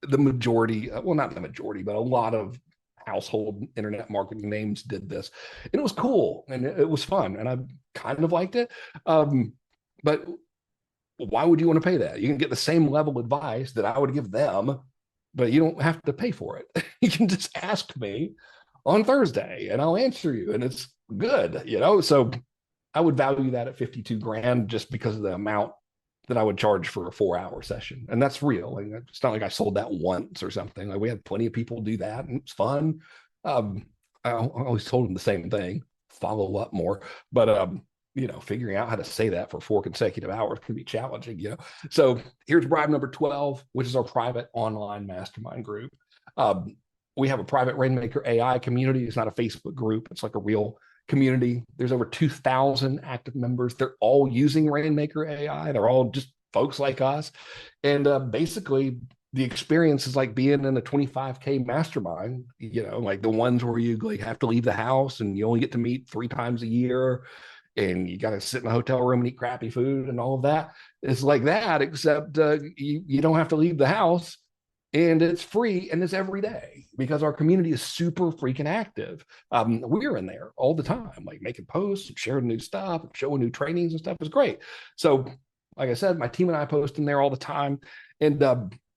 the majority, well, not the majority, but a lot of household internet marketing names did this. And it was cool and it was fun. And I kind of liked it. But why would you want to pay that? You can get the same level of advice that I would give them, but you don't have to pay for it. You can just ask me on Thursday and I'll answer you and it's good, So I would value that at 52 grand just because of the amount that I would charge for a 4-hour session. And that's real. Like, it's not like I sold that once or something. Like we had plenty of people do that and it's fun. I always told them the same thing, follow up more, but figuring out how to say that for 4 consecutive hours can be challenging, So here's bribe number 12, which is our private online mastermind group. We have a private Rainmaker AI community. It's not a Facebook group. It's like a real community. There's over 2,000 active members. They're all using Rainmaker AI. They're all just folks like us. And basically, the experience is like being in a 25K mastermind, like the ones where you like have to leave the house and you only get to meet 3 times a year and you got to sit in a hotel room and eat crappy food and all of that. It's like that, except you don't have to leave the house. And it's free and it's every day because our community is super freaking active. We're in there all the time, like making posts, sharing new stuff, showing new trainings and stuff. Is great. So, like I said, my team and I post in there all the time, and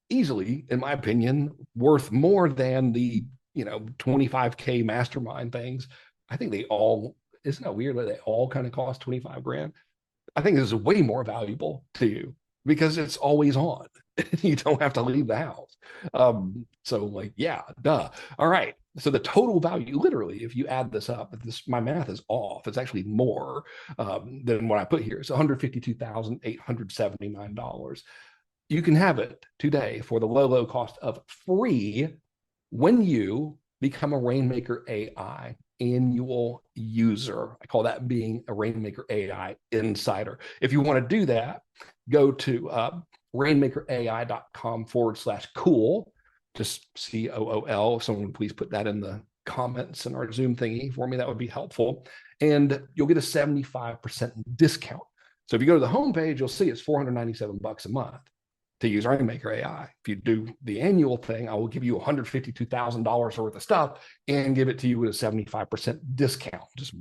easily, in my opinion, worth more than the 25K mastermind things. I think they all, isn't that weird that they all kind of cost 25 grand? I think this is way more valuable to you because it's always on. You don't have to leave the house. So like, yeah, duh. All right. So the total value, literally, if you add this up, my math is off. It's actually more than what I put here. It's $152,879. You can have it today for the low cost of free when you become a Rainmaker AI annual user. I call that being a Rainmaker AI insider. If you want to do that, go to rainmakerai.com/cool, just COOL. If someone would please put that in the comments in our Zoom thingy for me, that would be helpful. And you'll get a 75% discount. So if you go to the homepage, you'll see it's $497 a month to use Rainmaker AI. If you do the annual thing, I will give you $152,000 worth of stuff and give it to you with a 75% discount. Just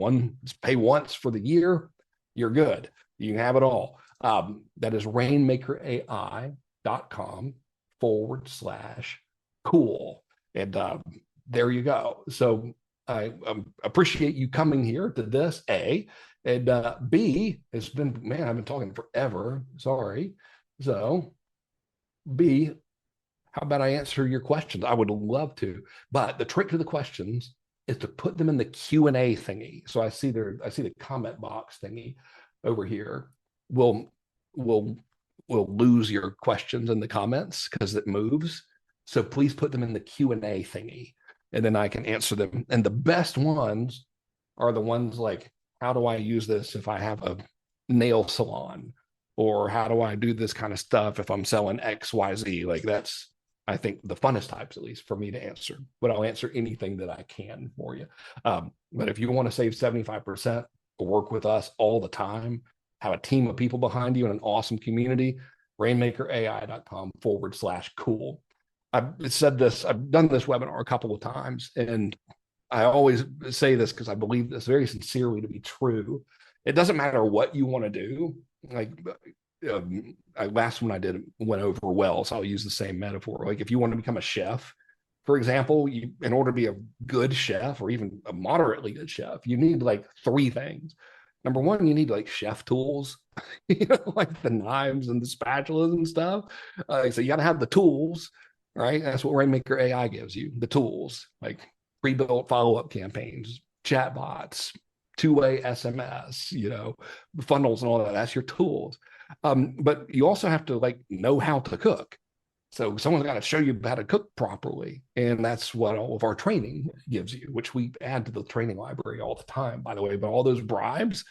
pay once for the year, you're good. You can have it all. That is rainmakerai.com/cool. And there you go. So I appreciate you coming here to this, A. And B, it's been, man, I've been talking forever. Sorry. So B, how about I answer your questions? I would love to. But the trick to the questions is to put them in the Q&A thingy. So I see the comment box thingy over here. We'll lose your questions in the comments because it moves. So please put them in the Q&A thingy, and then I can answer them. And the best ones are the ones like, how do I use this if I have a nail salon? Or how do I do this kind of stuff if I'm selling XYZ? Like that's, I think, the funnest types, at least for me to answer. But I'll answer anything that I can for you. But if you want to save 75%, work with us all the time, have a team of people behind you and an awesome community, rainmakerai.com/cool. I've said this, I've done this webinar a couple of times, and I always say this because I believe this very sincerely to be true. It doesn't matter what you want to do. Like last one I did went over well, so I'll use the same metaphor. Like if you want to become a chef, for example, in order to be a good chef or even a moderately good chef, you need like 3 things. Number one, you need like chef tools, like the knives and the spatulas and stuff. So you got to have the tools, right? That's what Rainmaker AI gives you, the tools, like pre-built follow-up campaigns, chatbots, two-way SMS, funnels and all that. That's your tools. But you also have to like know how to cook. So someone's got to show you how to cook properly. And that's what all of our training gives you, which we add to the training library all the time, by the way. But all those bribes,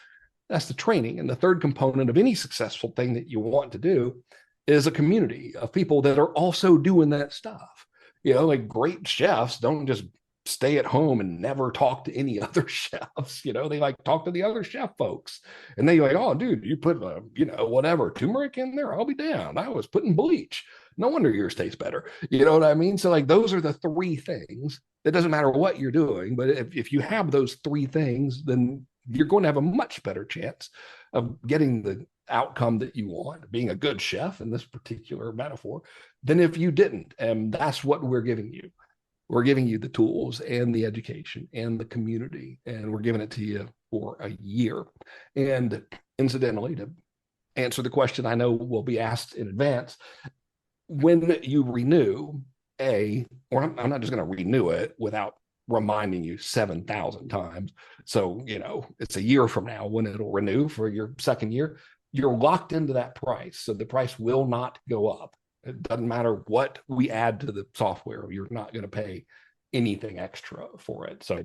that's the training. And the third component of any successful thing that you want to do is a community of people that are also doing that stuff. Like great chefs don't just stay at home and never talk to any other chefs. They like talk to the other chef folks, and they like, oh dude, you put whatever turmeric in there, I'll be down. I was putting bleach, no wonder yours tastes better. You know what I mean? So like those are the 3 things. It doesn't matter what you're doing, but if you have those 3 things, then you're going to have a much better chance of getting the outcome that you want, being a good chef in this particular metaphor, than if you didn't. And that's what we're giving you. We're giving you the tools and the education and the community, and we're giving it to you for a year. And incidentally, to answer the question I know will be asked in advance, when you renew, or I'm not just going to renew it without reminding you 7,000 times. So, it's a year from now when it'll renew for your second year, you're locked into that price. So the price will not go up. It doesn't matter what we add to the software. You're not going to pay anything extra for it. So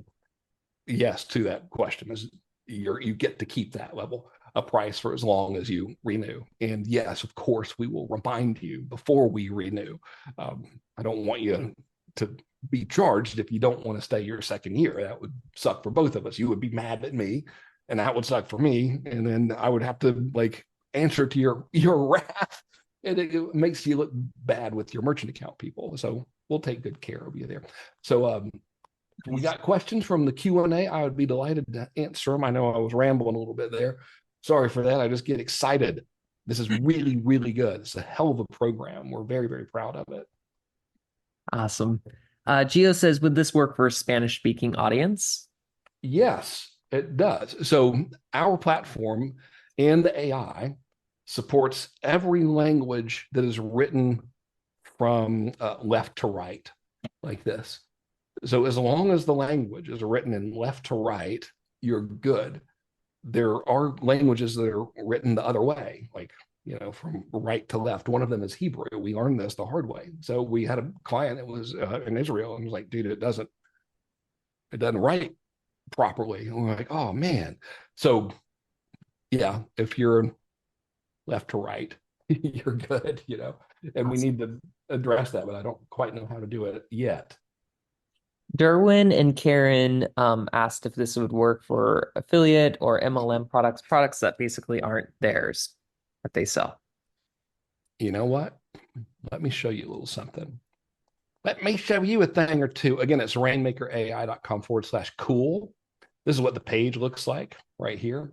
yes, to that question, is you get to keep that level of price for as long as you renew. And yes, of course, we will remind you before we renew. I don't want you to be charged if you don't want to stay your second year. That would suck for both of us. You would be mad at me, and that would suck for me. And then I would have to like answer to your wrath. And it makes you look bad with your merchant account people. So we'll take good care of you there. So we got questions from the Q&A. I would be delighted to answer them. I know I was rambling a little bit there. Sorry for that. I just get excited. This is really, really good. It's a hell of a program. We're very, very proud of it. Awesome. Gio says, would this work for a Spanish-speaking audience? Yes, it does. So our platform and the AI supports every language that is written from left to right, like this. So as long as the language is written in left to right, you're good. There are languages that are written the other way, like, from right to left. One of them is Hebrew. We learned this the hard way. So we had a client that was in Israel and was like, dude, it doesn't It doesn't write properly. And we're like, oh man. So yeah, if you're left to right, you're good, and we need to address that, but I don't quite know how to do it yet. Derwin and Karen asked if this would work for affiliate or MLM products that basically aren't theirs that they sell. You know what? Let me show you a little something. Let me show you a thing or two. Again, it's rainmakerai.com/cool. This is what the page looks like right here.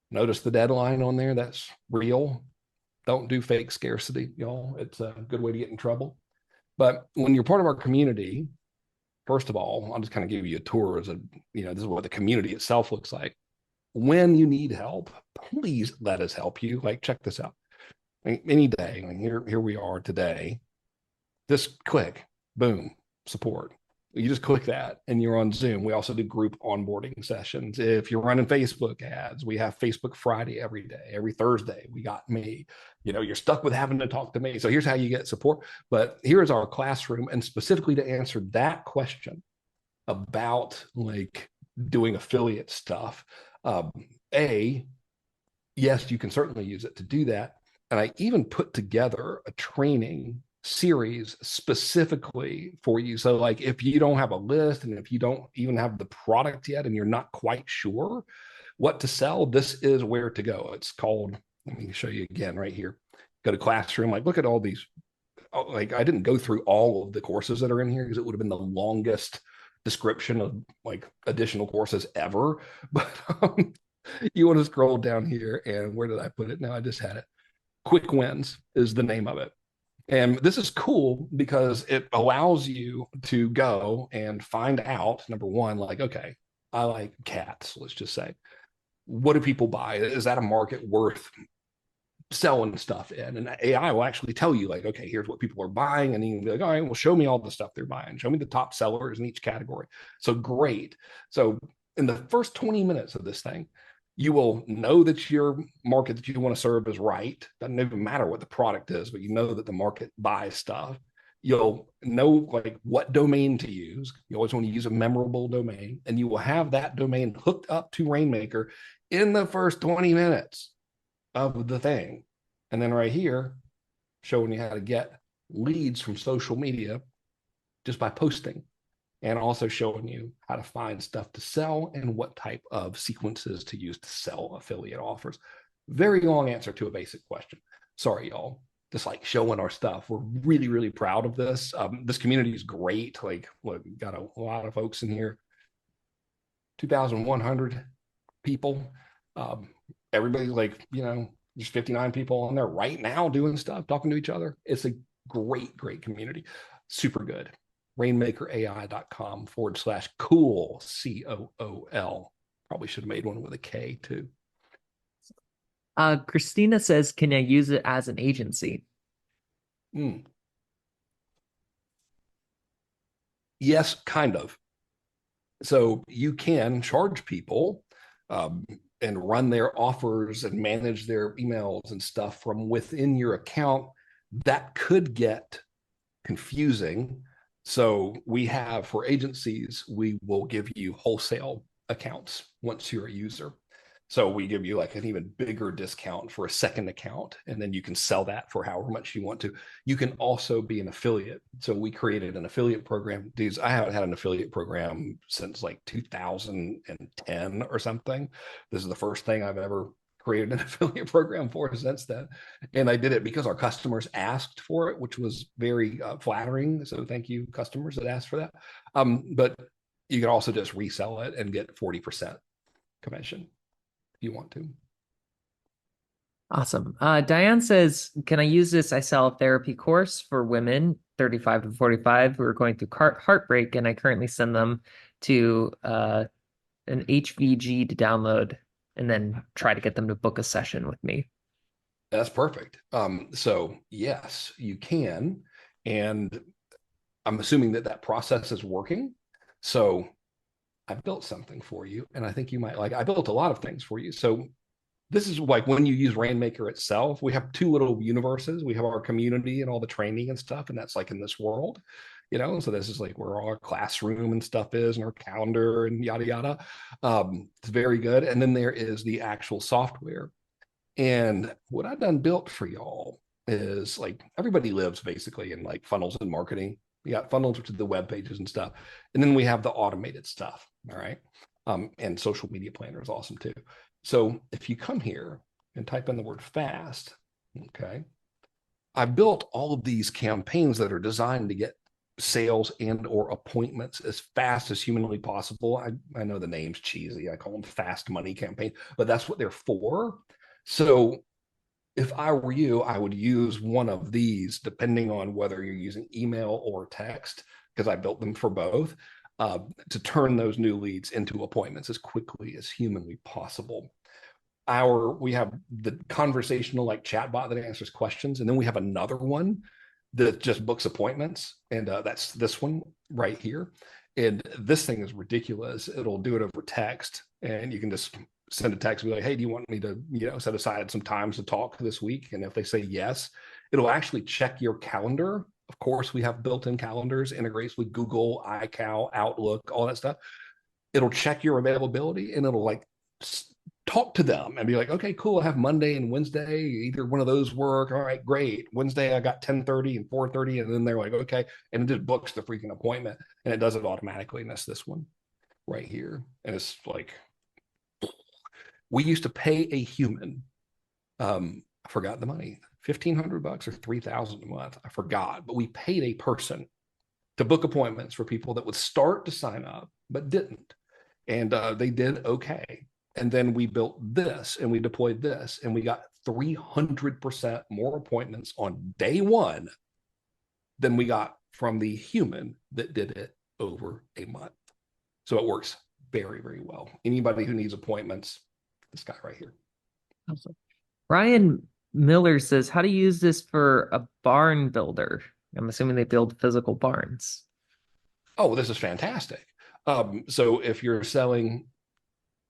Notice the deadline on there. That's real. Don't do fake scarcity, y'all. It's a good way to get in trouble. But when you're part of our community, first of all, I'll just kind of give you a tour as this is what the community itself looks like. When you need help, please let us help you. Like, check this out. Any day, here we are today. Just click, boom, support. You just click that and you're on Zoom. We also do group onboarding sessions. If you're running Facebook ads, we have Facebook Friday every day. Every Thursday, we got me. You're stuck with having to talk to me. So here's how you get support. But here's our classroom. And specifically to answer that question about like doing affiliate stuff, yes, you can certainly use it to do that. And I even put together a training series specifically for you. So like if you don't have a list and if you don't even have the product yet and you're not quite sure what to sell, this is where to go. It's called, let me show you again right here. Go to classroom, like look at all these, like I didn't go through all of the courses that are in here because it would have been the longest description of like additional courses ever. But you want to scroll down here and where did I put it? Now I just had it. Quick Wins is the name of it. And this is cool because it allows you to go and find out, number one, like, okay, I like cats, let's just say. What do people buy? Is that a market worth selling stuff in? And AI will actually tell you, like, okay, here's what people are buying. And you can be like, all right, well, show me all the stuff they're buying. Show me the top sellers in each category. So great. So in the first 20 minutes of this thing, you will know that your market that you want to serve is right. Doesn't even matter what the product is, but you know that the market buys stuff. You'll know like what domain to use. You always want to use a memorable domain, and you will have that domain hooked up to Rainmaker in the first 20 minutes of the thing. And then right here, showing you how to get leads from social media just by posting, and also showing you how to find stuff to sell and what type of sequences to use to sell affiliate offers. Very long answer to a basic question. Sorry, y'all. Just like showing our stuff. We're really, really proud of this. This community is great. Like, look, we got a lot of folks in here. 2,100 people. Everybody's like, there's 59 people on there right now doing stuff, talking to each other. It's a great, great community. Super good. rainmakerai.com/cool, COOL. Probably should have made one with a K too. Christina says, can I use it as an agency? Yes, kind of. So you can charge people and run their offers and manage their emails and stuff from within your account. That could get confusing. So we have, for agencies, we will give you wholesale accounts once you're a user. So we give you like an even bigger discount for a second account, and then you can sell that for however much you want to. You can also be an affiliate. So we created an affiliate program. Dudes, I haven't had an affiliate program since like 2010 or something. This is the first thing I've ever created an affiliate program for since then. And I did it because our customers asked for it, which was very flattering. So thank you, customers that asked for that. But you can also just resell it and get 40% commission if you want to. Awesome. Diane says, can I use this? I sell a therapy course for women 35 to 45 who are going through heartbreak, and I currently send them to an HVG to download and then try to get them to book a session with me. That's perfect. So yes, you can. And I'm assuming that process is working. So I built something for you, and I think you might like. I built a lot of things for you. So this is like when you use Rainmaker itself, we have two little universes. We have our community and all the training and stuff, and that's like in this world. So this is like where all our classroom and stuff is and our calendar and yada yada. It's very good. And then there is the actual software. And what I done built for y'all is like everybody lives basically in like funnels and marketing. You got funnels, which is the web pages and stuff. And then we have the automated stuff. All right. And social media planner is awesome too. So if you come here and type in the word fast, okay, I built all of these campaigns that are designed to get sales and or appointments as fast as humanly possible. I know the name's cheesy. I call them fast money campaign, but that's what they're for. So if I were you, I would use one of these depending on whether you're using email or text, because I built them for both, to turn those new leads into appointments as quickly as humanly possible. We have the conversational like chatbot that answers questions, and then we have another one that just books appointments, and that's this one right here. And this thing is ridiculous. It'll do it over text, and you can just send a text and be like, hey, do you want me to set aside some times to talk this week? And if they say yes, it'll actually check your calendar. Of course, we have built-in calendars, integrates with Google, iCal, Outlook, all that stuff. It'll check your availability, and it'll like talk to them and be like, okay, cool, I have Monday and Wednesday, either one of those work. All right, great. Wednesday I got 10:30 and 4:30, and then they're like, okay, and it just books the freaking appointment, and it does it automatically. And that's this one right here. And it's like, we used to pay a human, I forgot the money, $1,500 or $3,000 a month, I forgot, but we paid a person to book appointments for people that would start to sign up but didn't, and they did okay. And then we built this and we deployed this, and we got 300% more appointments on day one than we got from the human that did it over a month. So it works very, very well. Anybody who needs appointments, this guy right here. Awesome. Ryan Miller says, how to use this for a barn builder? I'm assuming they build physical barns. Oh, this is fantastic. So if you're selling,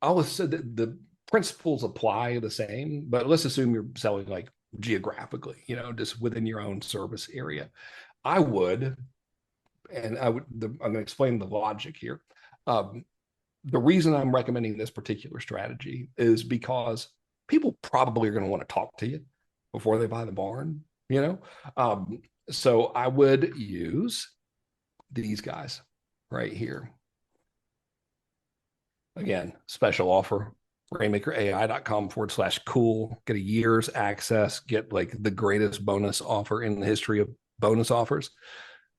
I'll say that the principles apply the same, but let's assume you're selling like geographically, just within your own service area. I would, and I'm going to explain the logic here. The reason I'm recommending this particular strategy is because people probably are going to want to talk to you before they buy the barn, so I would use these guys right here. Again, special offer, rainmakerai.com/cool. Get a year's access, get like the greatest bonus offer in the history of bonus offers.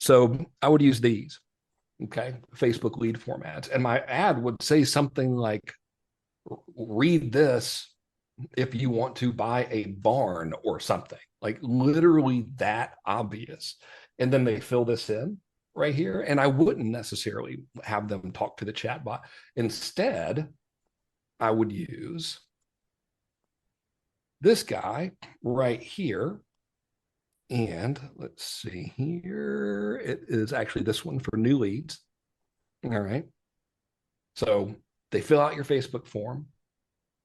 So I would use these, okay? Facebook lead formats. And my ad would say something like, read this if you want to buy a barn or something, like literally that obvious. And then they fill this in right here. And I wouldn't necessarily have them talk to the chatbot. Instead, I would use this guy right here. And let's see here. It is actually this one for new leads. All right. So they fill out your Facebook form.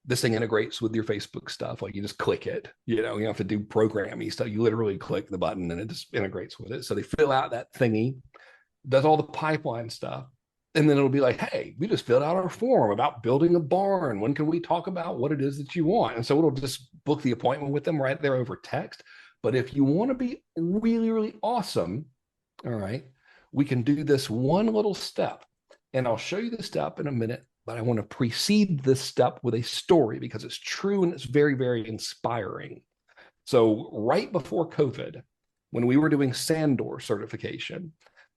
This thing integrates with your Facebook stuff. Like you just click it, you don't have to do programming stuff. You literally click the button and it just integrates with it. So they fill out that thingy, does all the pipeline stuff. And then it'll be like, hey, we just filled out our form about building a barn. When can we talk about what it is that you want? And so it'll just book the appointment with them right there over text. But if you want to be really, really awesome, all right, we can do this one little step. And I'll show you the step in a minute, but I want to precede this step with a story because it's true and it's very, very inspiring. So right before COVID, when we were doing Sandor certification,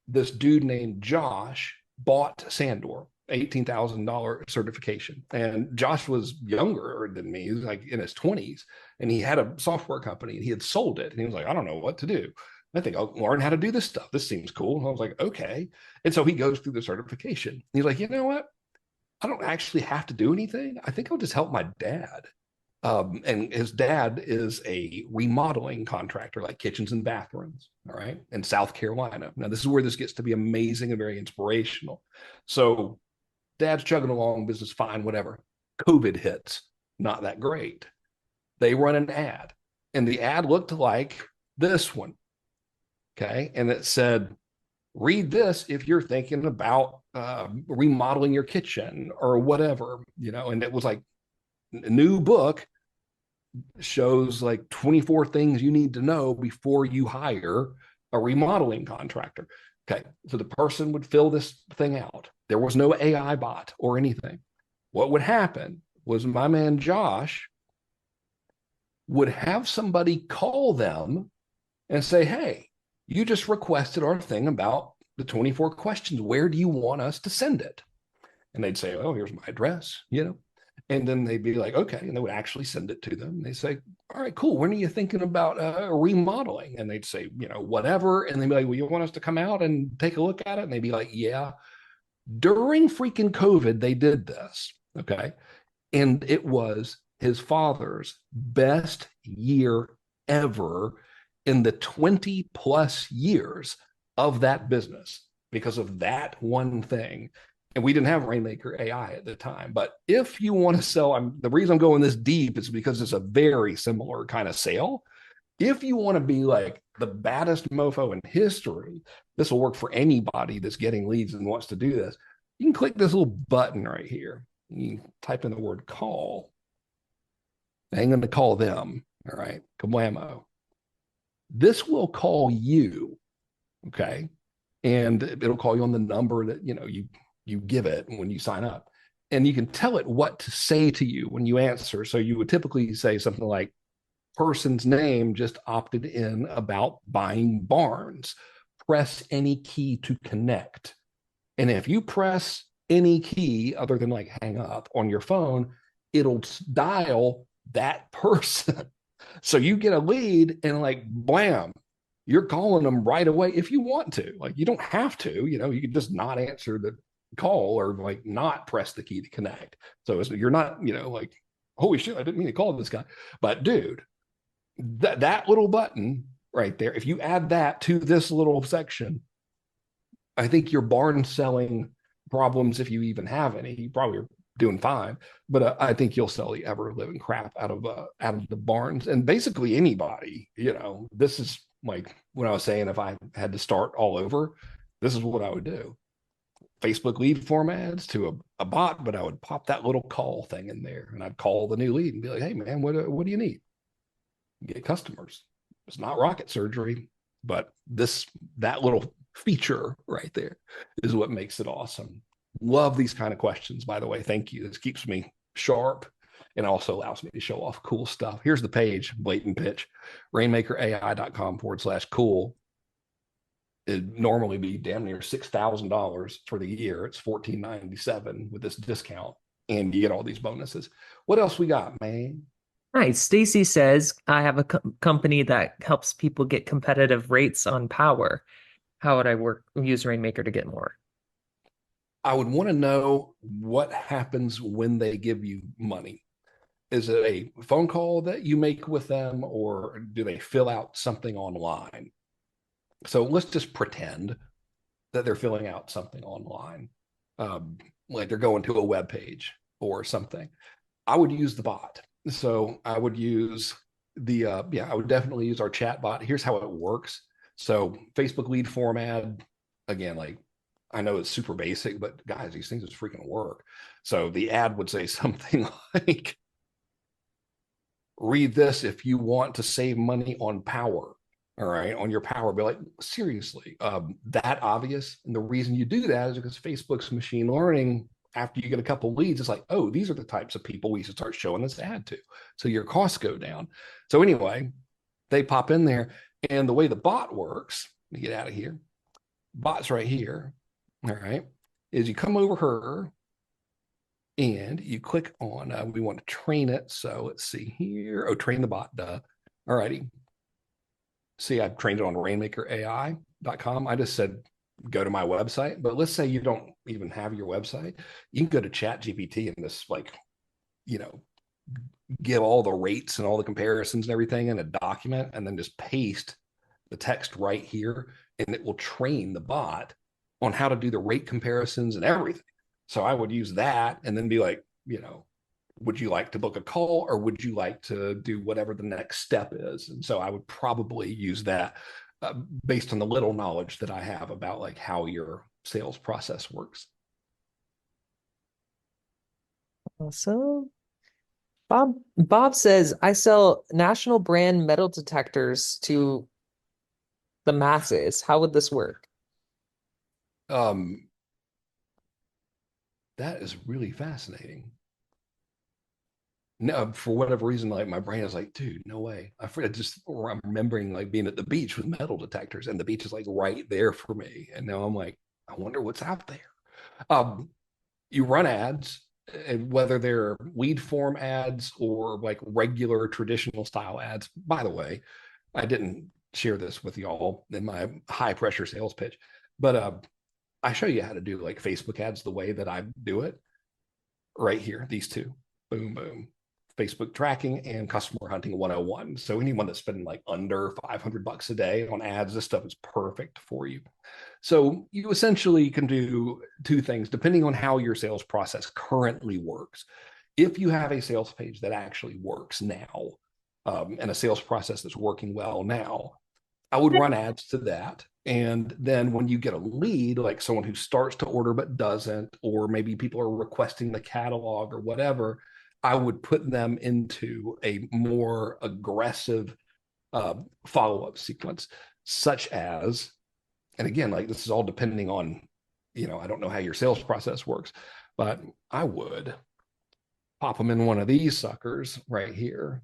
this dude named Josh bought Sandor, $18,000 certification. And Josh was younger than me. He was like in his 20s, and he had a software company and he had sold it. And he was like, I don't know what to do. I think I'll learn how to do this stuff. This seems cool. And I was like, okay. And so he goes through the certification. He's like, you know what? I don't actually have to do anything. I think I'll just help my dad. And his dad is a remodeling contractor, like kitchens and bathrooms, all right, in South Carolina. Now, this is where this gets to be amazing and very inspirational. So dad's chugging along, business fine, whatever. COVID hits, not that great. They run an ad, and the ad looked like this one, okay? And it said, read this if you're thinking about remodeling your kitchen or whatever, and it was like a new book shows like 24 things you need to know before you hire a remodeling contractor. Okay, so the person would fill this thing out. There was no AI bot or anything. What would happen was my man Josh would have somebody call them and say, hey, you just requested our thing about the 24 questions. Where do you want us to send it? And they'd say, oh, here's my address, And then they'd be like, okay. And they would actually send it to them. They say, all right, cool. When are you thinking about remodeling? And they'd say, whatever. And they'd be like, well, you want us to come out and take a look at it? And they'd be like, yeah. During freaking COVID, they did this. Okay. And it was his father's best year ever in the 20 plus years of that business because of that one thing. And we didn't have Rainmaker AI at the time. But if you want to sell, the reason I'm going this deep is because it's a very similar kind of sale. If you want to be like the baddest mofo in history, this will work for anybody that's getting leads and wants to do this. You can click this little button right here. You type in the word call. I'm going to call them. All right. Kablamo. This will call you. Okay. And it'll call you on the number that, you give it when you sign up. And you can tell it what to say to you when you answer. So you would typically say something like, person's name just opted in about buying barns. Press any key to connect. And if you press any key other than like hang up on your phone, it'll dial that person. So you get a lead and like, blam, you're calling them right away if you want to. Like, you don't have to, you can just not answer the call or like not press the key to connect. So you're not, like, holy shit, I didn't mean to call this guy. But dude, that little button right there, if you add that to this little section, I think your barn selling problems, if you even have any, you probably are doing fine. But I think you'll sell the ever living crap out of the barns and basically anybody. This is like when I was saying if I had to start all over, this is what I would do. Facebook lead form ads to a bot, but I would pop that little call thing in there and I'd call the new lead and be like, hey man, what do you need? Get customers. It's not rocket surgery, but that little feature right there is what makes it awesome. Love these kind of questions, by the way. Thank you. This keeps me sharp and also allows me to show off cool stuff. Here's the page, blatant pitch, rainmakerai.com/cool. It'd normally be damn near $6,000 for the year. It's $14.97 with this discount, and you get all these bonuses. What else we got, man? Nice. Stacy says, I have a company that helps people get competitive rates on power. How would I use Rainmaker to get more? I would want to know what happens when they give you money. Is it a phone call that you make with them, or do they fill out something online? So let's just pretend that they're filling out something online, like they're going to a web page or something. I would use the bot. So I would use I would definitely use our chat bot. Here's how it works. So Facebook lead form ad, again, like I know it's super basic, but guys, these things just freaking work. So the ad would say something like, read this if you want to save money on power. All right, on your power bill. Like, seriously, that obvious. And the reason you do that is because Facebook's machine learning, after you get a couple leads, it's like, oh, these are the types of people we should start showing this ad to. So your costs go down. So anyway, they pop in there. And the way the bot works, let me get out of here. Bot's right here. All right, is you come over her and you click on, we want to train it. So let's see here. Oh, train the bot, duh. All righty. See, I've trained it on rainmakerai.com. I just said, go to my website. But let's say you don't even have your website. You can go to ChatGPT and just give all the rates and all the comparisons and everything in a document and then just paste the text right here. And it will train the bot on how to do the rate comparisons and everything. So I would use that and then be like, would you like to book a call or would you like to do whatever the next step is? And so I would probably use that. based on the little knowledge that I have about like how your sales process works. Awesome. Bob says, I sell national brand metal detectors to the masses. How would this work? Um, that is really fascinating. No, for whatever reason, like my brain is like, dude, no way. I'm remembering like being at the beach with metal detectors, and the beach is like right there for me. And now I'm like, I wonder what's out there. Um, you run ads, and whether they're lead form ads or like regular traditional style ads. By the way, I didn't share this with y'all in my high pressure sales pitch, but I show you how to do like Facebook ads the way that I do it right here. These two, boom, boom. Facebook tracking and customer hunting 101. So anyone that's spending like under $500 a day on ads, this stuff is perfect for you. So you essentially can do two things depending on how your sales process currently works. If you have a sales page that actually works now, and a sales process that's working well now, I would run ads to that. And then when you get a lead, like someone who starts to order but doesn't, or maybe people are requesting the catalog or whatever, I would put them into a more aggressive follow-up sequence, such as, and again, like this is all depending on, I don't know how your sales process works, but I would pop them in one of these suckers right here.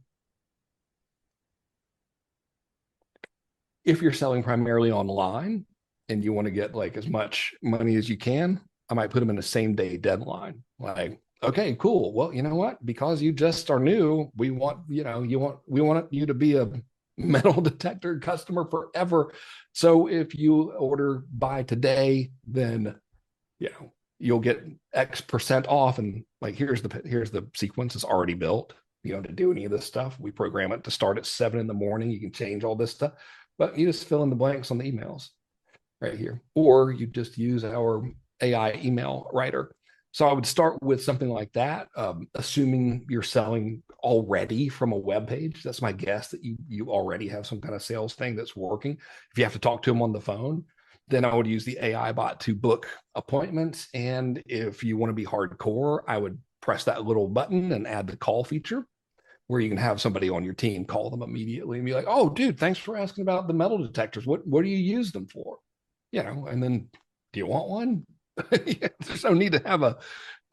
If you're selling primarily online and you want to get like as much money as you can, I might put them in the same day deadline. Like, okay, cool. Well, you know what? Because you just are new, we want you to be a metal detector customer forever. So if you order by today, then you'll get X% off. And like here's the sequence. It's already built. You know, to do any of this stuff, we program it to start at 7 in the morning. You can change all this stuff, but you just fill in the blanks on the emails right here, or you just use our AI email writer. So I would start with something like that, assuming you're selling already from a web page. That's my guess, that you already have some kind of sales thing that's working. If you have to talk to them on the phone, then I would use the AI bot to book appointments. And if you want to be hardcore, I would press that little button and add the call feature, where you can have somebody on your team call them immediately and be like, "Oh, dude, thanks for asking about the metal detectors. What do you use them for?" And then, do you want one? There's no need to have a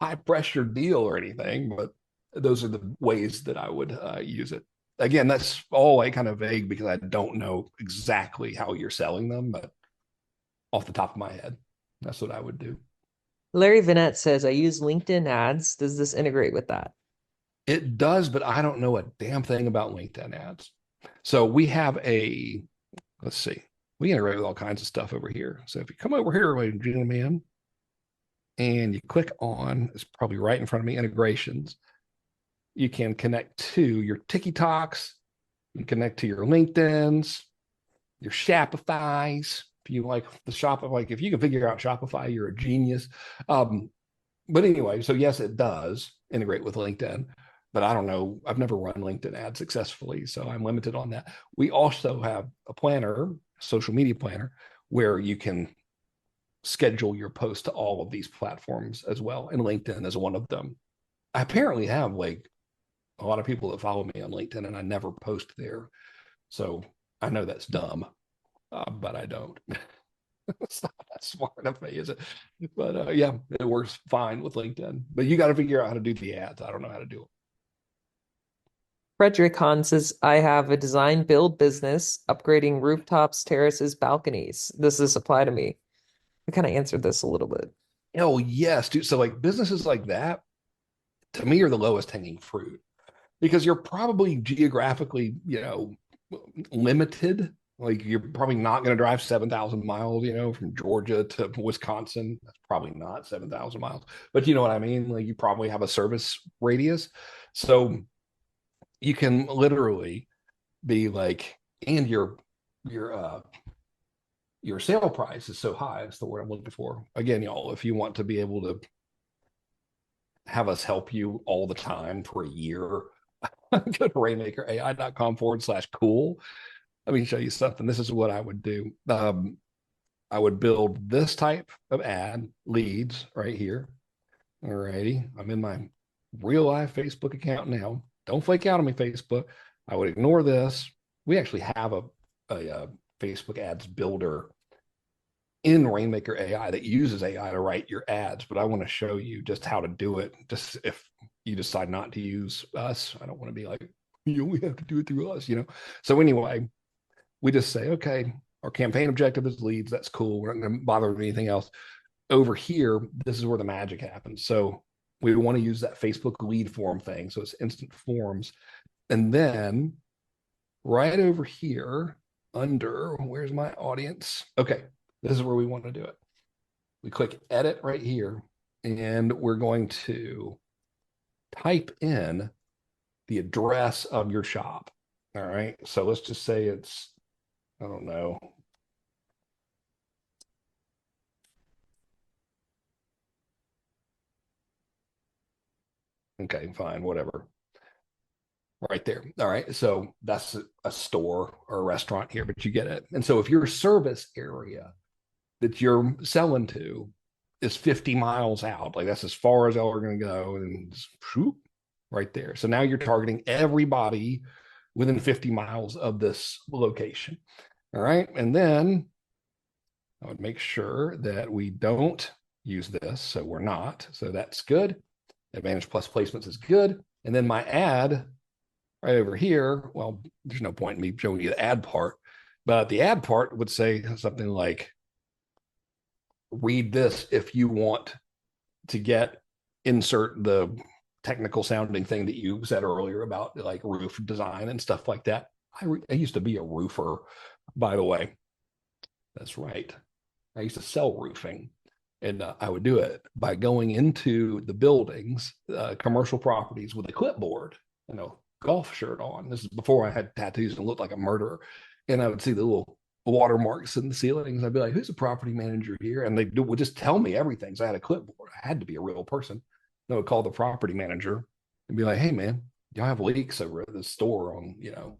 high pressure deal or anything, but those are the ways that I would use it. Again, that's all like kind of vague because I don't know exactly how you're selling them, but off the top of my head, that's what I would do. Larry Vinette says, I use LinkedIn ads. Does this integrate with that? It does, but I don't know a damn thing about LinkedIn ads. So we have let's see, we integrate with all kinds of stuff over here. So if you come over here, ladies and gentlemen, and you click on, it's probably right in front of me, integrations, you can connect to your TikToks, you can connect to your LinkedIns, your Shopify's. If you like the Shopify, like if you can figure out Shopify, you're a genius. But anyway, so yes, it does integrate with LinkedIn, but I don't know. I've never run LinkedIn ads successfully, so I'm limited on that. We also have a planner, social media planner, where you can schedule your post to all of these platforms as well. And LinkedIn is one of them. I apparently have like a lot of people that follow me on LinkedIn, and I never post there. So I know that's dumb, but I don't. It's not that smart of me, is it? But yeah, it works fine with LinkedIn. But you got to figure out how to do the ads. I don't know how to do it. Frederick Hahn says, I have a design build business, upgrading rooftops, terraces, balconies. Does this apply to me? I kind of answered this a little bit. Oh yes, dude. So like businesses like that, to me, are the lowest hanging fruit because you're probably geographically, limited. Like you're probably not going to drive 7,000 miles, from Georgia to Wisconsin. That's probably not 7,000 miles, but you know what I mean? Like you probably have a service radius. So you can literally be like, and your sale price is so high. That's the word I'm looking for. Again, y'all, if you want to be able to have us help you all the time for a year, go to rainmakerai.com/cool. let me show you something. This is what I would do. I would build this type of ad leads right here. All righty. I'm in my real life Facebook account now. Don't flake out on me, Facebook. I would ignore this. We actually have a Facebook ads builder in Rainmaker AI that uses AI to write your ads, but I want to show you just how to do it. Just if you decide not to use us, I don't want to be like, you only have to do it through us, you know? So anyway, we just say, okay, our campaign objective is leads. That's cool. We're not going to bother with anything else. Over here, this is where the magic happens. So we want to use that Facebook lead form thing. So it's instant forms. And then right over here under, where's my audience? Okay, this is where we want to do it. We click edit right here, and we're going to type in the address of your shop. All right, so let's just say it's, I don't know. Okay, fine, whatever. Right there. All right. So that's a store or a restaurant here, but you get it. And so if your service area that you're selling to is 50 miles out, like that's as far as y'all are going to go, and whoop, right there. So now you're targeting everybody within 50 miles of this location. All right. And then I would make sure that we don't use this. So we're not. So that's good. Advantage plus placements is good. And then my ad right over here, well, there's no point in me showing you the ad part, but the ad part would say something like, read this if you want to get insert the technical sounding thing that you said earlier about like roof design and stuff like that. I used to be a roofer, by the way. That's right. I used to sell roofing, and I would do it by going into the buildings, commercial properties with a clipboard, you know, golf shirt on. This is before I had tattoos and looked like a murderer. And I would see the little watermarks in the ceilings. I'd be like, who's a property manager here? And would just tell me everything. So I had a clipboard. I had to be a real person. I would call the property manager and be like, hey, man, y'all have leaks over at the store on, you know,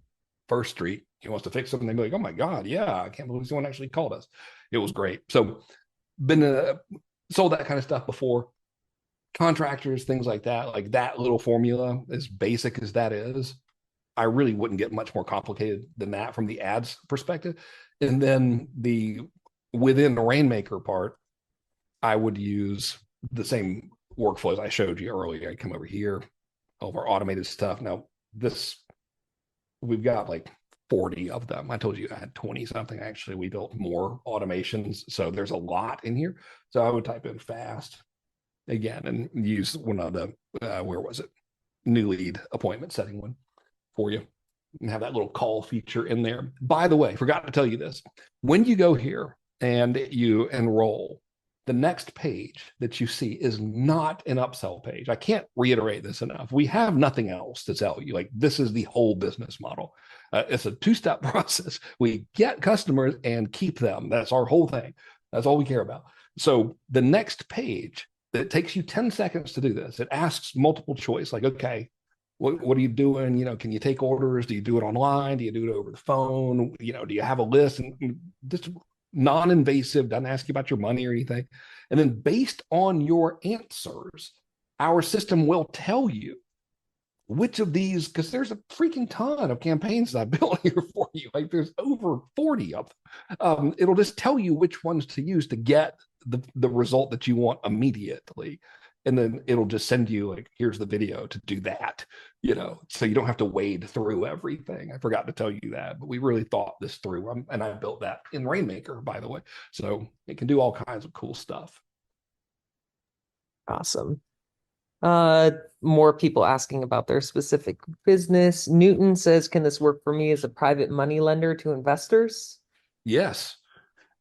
First Street. He wants to fix them. And they'd be like, oh my God, yeah, I can't believe someone actually called us. It was great. So been sold that kind of stuff before. Contractors, things like that little formula, as basic as that is, I really wouldn't get much more complicated than that from the ads perspective. And then the within the Rainmaker part, I would use the same workflows I showed you earlier. I come over here, all of our automated stuff. Now this, we've got like 40 of them. I told you I had 20 something. Actually, we built more automations. So there's a lot in here. So I would type in fast again and use one of the, where was it? New lead appointment setting one for you and have that little call feature in there. By the way, forgot to tell you this. When you go here and you enroll, the next page that you see is not an upsell page. I can't reiterate this enough. We have nothing else to tell you. Like, this is the whole business model. It's a two-step process. We get customers and keep them. That's our whole thing. That's all we care about. So the next page, it takes you 10 seconds to do this. It asks multiple choice, like, okay, what are you doing? You know, can you take orders? Do you do it online? Do you do it over the phone? You know, do you have a list? And just non-invasive, doesn't ask you about your money or anything. And then based on your answers, our system will tell you which of these, because there's a freaking ton of campaigns that I built here for you. Like, there's over 40 of them. It'll just tell you which ones to use to get the result that you want immediately. And then it'll just send you like, here's the video to do that, you know, so you don't have to wade through everything. I forgot to tell you that, but we really thought this through. And I built that in Rainmaker, by the way. So it can do all kinds of cool stuff. Awesome. More people asking about their specific business. Newton says, can this work for me as a private money lender to investors? Yes,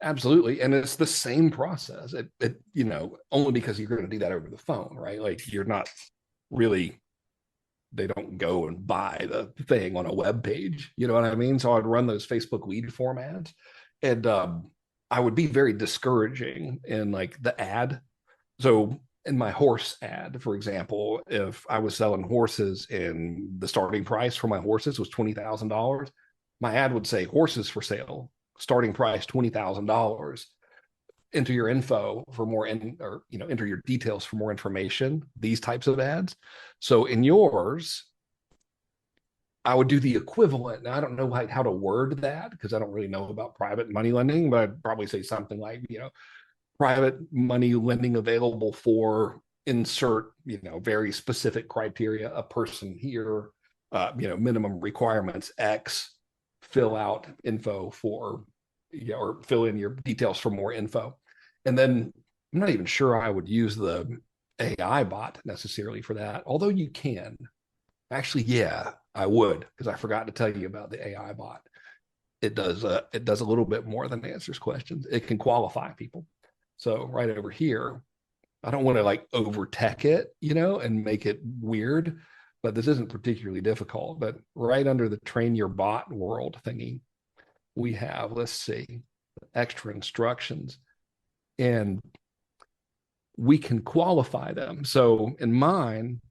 absolutely. And it's the same process. It you know, only because you're going to do that over the phone, right? Like, you're not really, they don't go and buy the thing on a web page. You know what I mean? So I'd run those Facebook lead form ads, and I would be very discouraging in like the ad. So in my horse ad, for example, if I was selling horses and the starting price for my horses was $20,000, my ad would say horses for sale, starting price $20,000. Enter your info for more or enter your details for more information, these types of ads. So in yours, I would do the equivalent. Now, I don't know how to word that because I don't really know about private money lending, but I'd probably say something like, private money lending available for insert, very specific criteria, a person here, minimum requirements X, fill out info for, or fill in your details for more info. And then I'm not even sure I would use the AI bot necessarily for that, although you can. Actually, yeah, I would, because I forgot to tell you about the AI bot. It does a little bit more than answers questions. It can qualify people. So right over here, I don't want to like over tech it, and make it weird, but this isn't particularly difficult. But right under the train your bot world thingy, we have, let's see, extra instructions, and we can qualify them. So in mine,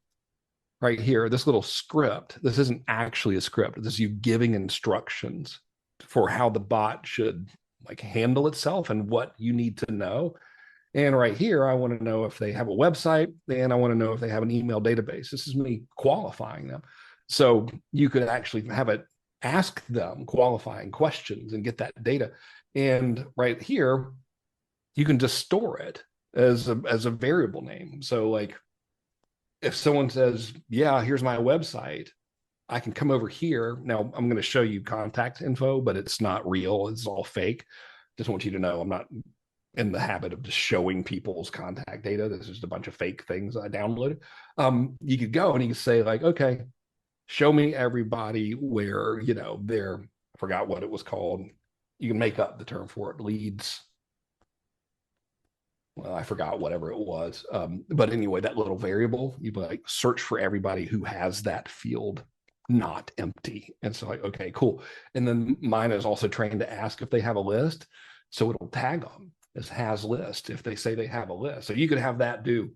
right here, this little script, this isn't actually a script. This is you giving instructions for how the bot should like handle itself and what you need to know. And right here, I want to know if they have a website and I want to know if they have an email database. This is me qualifying them. So you could actually have it ask them qualifying questions and get that data. And right here, you can just store it as a variable name. So like if someone says, yeah, here's my website, I can come over here. Now I'm going to show you contact info, but it's not real. It's all fake. Just want you to know I'm not in the habit of just showing people's contact data. This is just a bunch of fake things I downloaded. You could go and you could say like, okay, show me everybody where, I forgot what it was called. You can make up the term for it, leads. Well, I forgot whatever it was. But anyway, that little variable, you like search for everybody who has that field not empty. And so like, okay, cool. And then mine is also trained to ask if they have a list. So it'll tag them as has list if they say they have a list. So you could have that do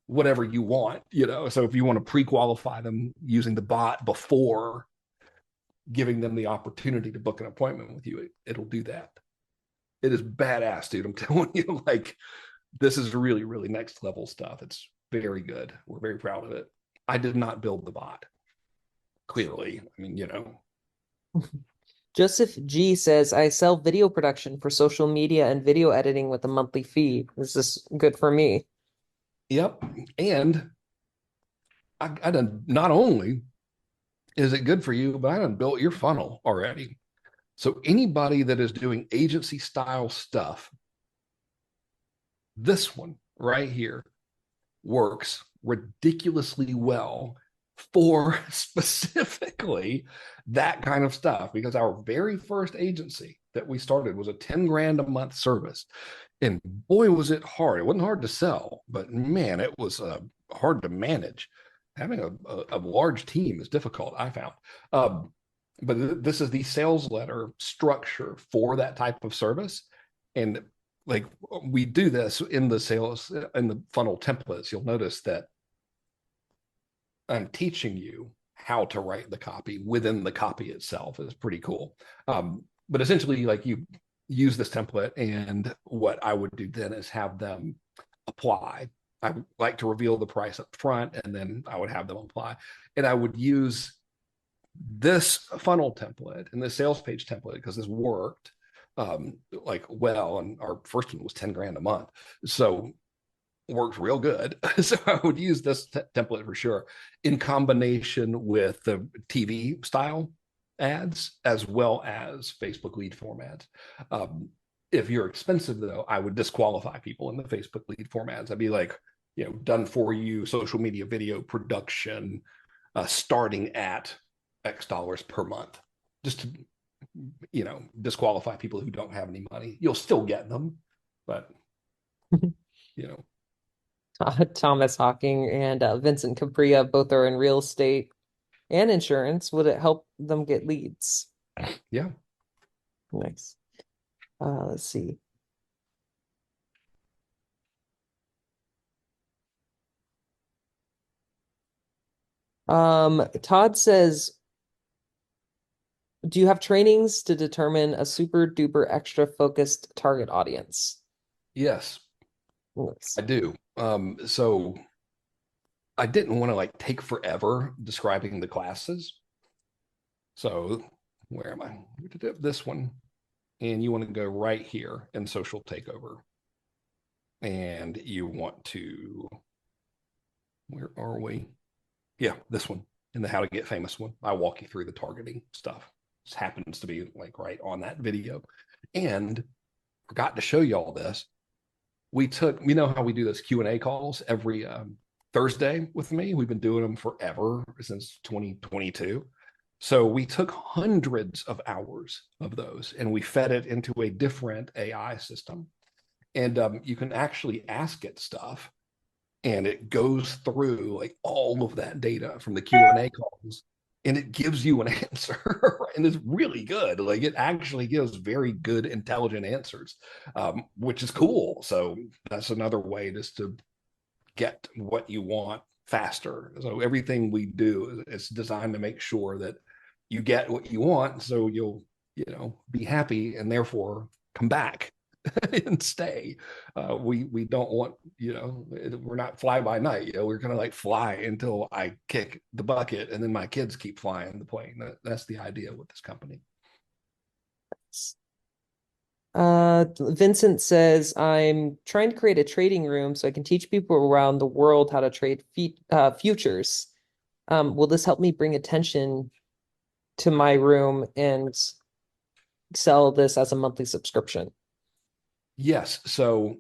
whatever you want, So if you want to pre-qualify them using the bot before giving them the opportunity to book an appointment with you, it'll do that. It is badass, dude. I'm telling you, like, this is really, really next level stuff. It's very good. We're very proud of it. I did not build the bot. Clearly, I mean, Joseph G says, I sell video production for social media and video editing with a monthly fee. Is this good for me? Yep. And I done, not only is it good for you, but I done built your funnel already. So anybody that is doing agency style stuff, this one right here works ridiculously well for specifically that kind of stuff, because our very first agency that we started was a 10 grand a month service. And boy, was it hard. It wasn't hard to sell, but man, it was hard to manage. Having a large team is difficult, I found. But this is the sales letter structure for that type of service. And like we do this in the sales, in the funnel templates, you'll notice that I'm teaching you how to write the copy within the copy itself. Is pretty cool. But essentially, like you use this template, and what I would do then is have them apply. I would like to reveal the price up front, and then I would have them apply. And I would use this funnel template and the sales page template because this worked like well. And our first one was 10 grand a month. So worked real good. So I would use this template for sure in combination with the TV style ads as well as Facebook lead form ads. If you're expensive though, I would disqualify people in the Facebook lead form ads. I'd be like, done for you social media video production, starting at X dollars per month, just to, disqualify people who don't have any money. You'll still get them, but, Thomas Hawking and Vincent Capria both are in real estate and insurance. Would it help them get leads? Yeah. Nice. Let's see. Todd says, Do you have trainings to determine a super duper extra focused target audience? Yes, Nice. I do. So I didn't want to like take forever describing the classes. So where am I? This one. And you want to go right here in social takeover. And you want to, where are we? Yeah, this one in the how to get famous one. I walk you through the targeting stuff. This happens to be like right on that video. And forgot to show you all this. We took, you know how we do those Q&A calls every Thursday with me? We've been doing them forever since 2022. So we took hundreds of hours of those and we fed it into a different AI system. And you can actually ask it stuff and it goes through like all of that data from the Q&A calls and it gives you an answer and it's really good. Like it actually gives very good intelligent answers, which is cool. So that's another way just to get what you want faster. So everything we do is designed to make sure that you get what you want so you'll, be happy and therefore come back and stay. We don't want, we're not fly by night. We're gonna like fly until I kick the bucket, and then my kids keep flying the plane. That's the idea with this company. Vincent says, I'm trying to create a trading room so I can teach people around the world how to trade futures. Will this help me bring attention to my room and sell this as a monthly subscription? Yes. So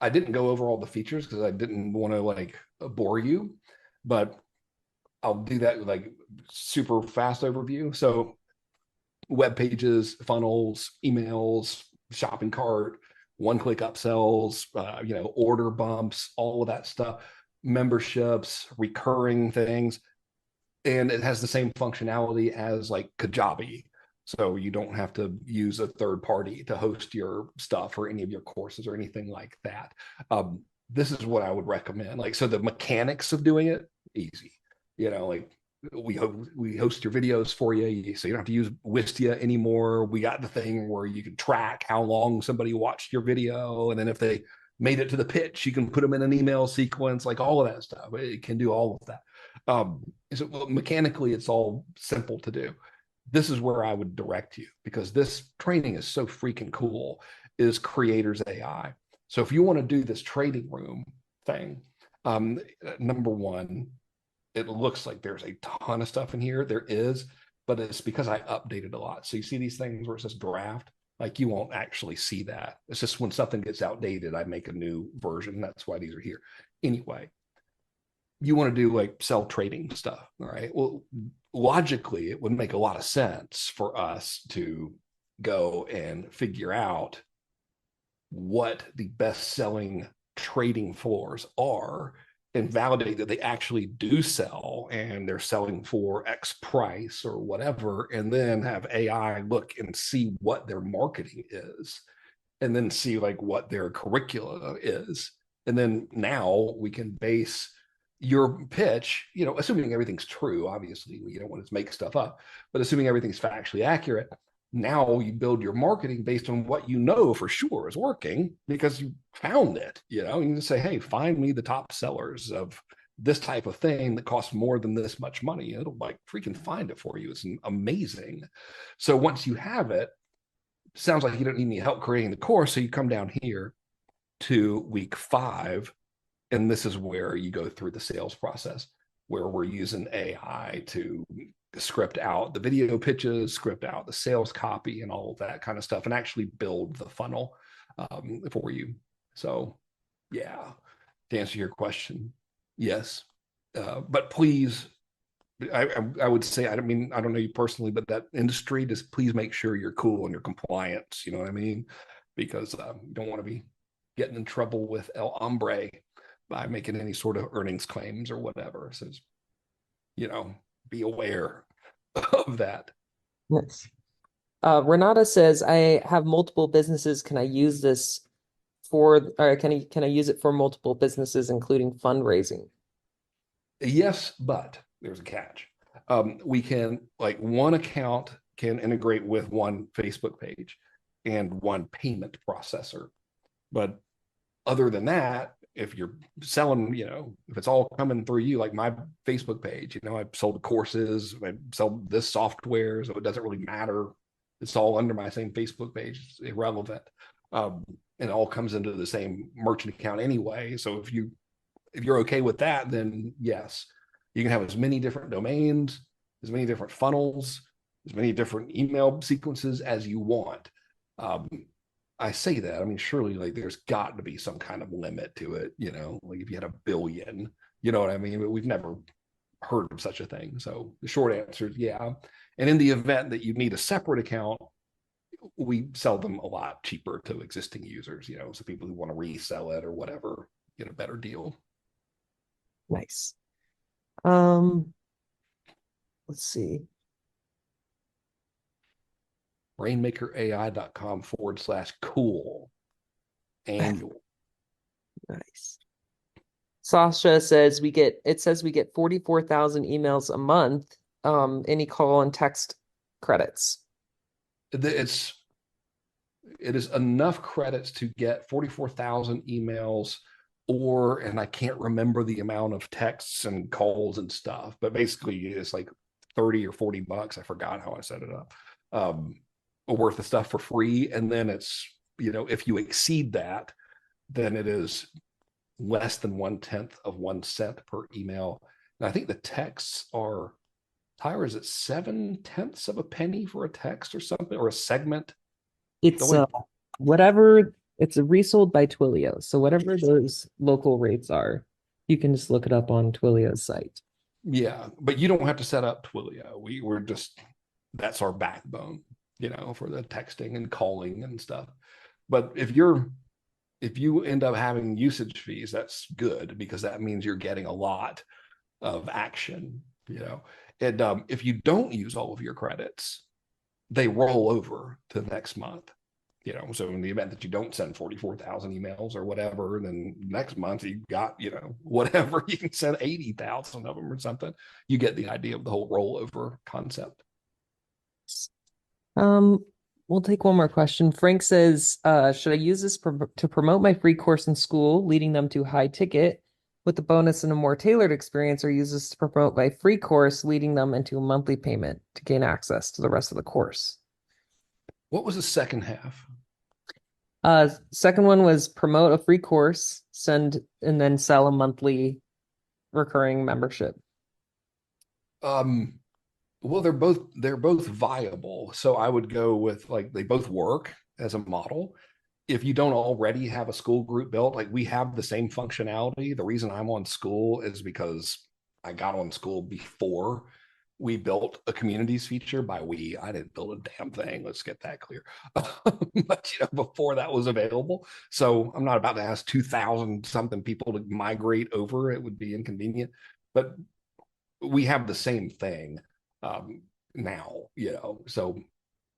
I didn't go over all the features because I didn't want to like bore you, but I'll do that with like super fast overview. So web pages, funnels, emails, shopping cart, one-click upsells, order bumps, all of that stuff, memberships, recurring things, and it has the same functionality as like Kajabi. So you don't have to use a third party to host your stuff or any of your courses or anything like that. This is what I would recommend. Like, so the mechanics of doing it, easy. Like we host your videos for you, so you don't have to use Wistia anymore. We got the thing where you can track how long somebody watched your video, and then if they made it to the pitch, you can put them in an email sequence, like all of that stuff. It can do all of that. So mechanically, it's all simple to do. This is where I would direct you because this training is so freaking cool. Is Creators AI. So if you want to do this trading room thing, number one, it looks like there's a ton of stuff in here. There is, but it's because I updated a lot. So you see these things where it says draft, like you won't actually see that. It's just when something gets outdated, I make a new version. That's why these are here. Anyway, you want to do like sell trading stuff. All right. Well, logically, it would make a lot of sense for us to go and figure out what the best selling trading floors are and validate that they actually do sell and they're selling for X price or whatever, and then have AI look and see what their marketing is and then see like what their curricula is. And then now we can base your pitch, assuming everything's true, obviously, you don't want to make stuff up, but assuming everything's factually accurate, now you build your marketing based on what you know for sure is working because you found it. You can say, hey, find me the top sellers of this type of thing that costs more than this much money. It'll like freaking find it for you. It's amazing. So once you have it, sounds like you don't need any help creating the course. So you come down here to week 5, and this is where you go through the sales process, where we're using AI to script out the video pitches, script out the sales copy, and all of that kind of stuff, and actually build the funnel for you. So, yeah, to answer your question, yes. But please, I would say, I don't know you personally, but that industry, just please make sure you're cool and you're compliant. You know what I mean? Because you don't want to be getting in trouble with El Hombre by making any sort of earnings claims or whatever. So, be aware of that. Nice. Renata says, I have multiple businesses. Can I use this or can I use it for multiple businesses, including fundraising? Yes, but there's a catch. We can, like, one account can integrate with one Facebook page and one payment processor. But other than that, if you're selling, if it's all coming through you, like my Facebook page, I sold courses, I sell this software, so it doesn't really matter. It's all under my same Facebook page. It's irrelevant. And it all comes into the same merchant account anyway. So if you're okay with that, then yes, you can have as many different domains, as many different funnels, as many different email sequences as you want. I say that, I mean, surely like there's got to be some kind of limit to it, like if you had 1 billion, you know what I mean? But we've never heard of such a thing. So the short answer is yeah. And in the event that you need a separate account, we sell them a lot cheaper to existing users, so people who want to resell it or whatever, get a better deal. Nice. Let's see. rainmakerai.com/cool annual. Nice. Sasha says we get 44,000 emails a month. Any call and text credits? It is enough credits to get 44,000 emails, and I can't remember the amount of texts and calls and stuff, but basically it's like 30 or 40 bucks. I forgot how I set it up. Worth of stuff for free. And then it's, if you exceed that, then it is less than 1/10 of 1 cent per email. And I think the texts are, Tyler, is it 7/10 of a penny for a text or something, or a segment? It's whatever, it's resold by Twilio. So whatever those local rates are, you can just look it up on Twilio's site. Yeah, but you don't have to set up Twilio. We're just, that's our backbone, for the texting and calling and stuff. But if you end up having usage fees, that's good, because that means you're getting a lot of action, And if you don't use all of your credits, they roll over to the next month. So in the event that you don't send 44,000 emails or whatever, then next month you got, whatever, you can send 80,000 of them or something. You get the idea of the whole rollover concept. We'll take one more question. Frank says, should I use this to promote my free course in school, leading them to high ticket with the bonus and a more tailored experience, or use this to promote my free course, leading them into a monthly payment to gain access to the rest of the course? What was the second half? Second one was promote a free course, and then sell a monthly recurring membership. Well, they're both viable. So I would go with, like, they both work as a model. If you don't already have a school group built, like we have the same functionality. The reason I'm on school is because I got on school before we built a communities feature. By we, I didn't build a damn thing. Let's get that clear. But before that was available. So I'm not about to ask 2,000 something people to migrate over. It would be inconvenient. But we have the same thing now, so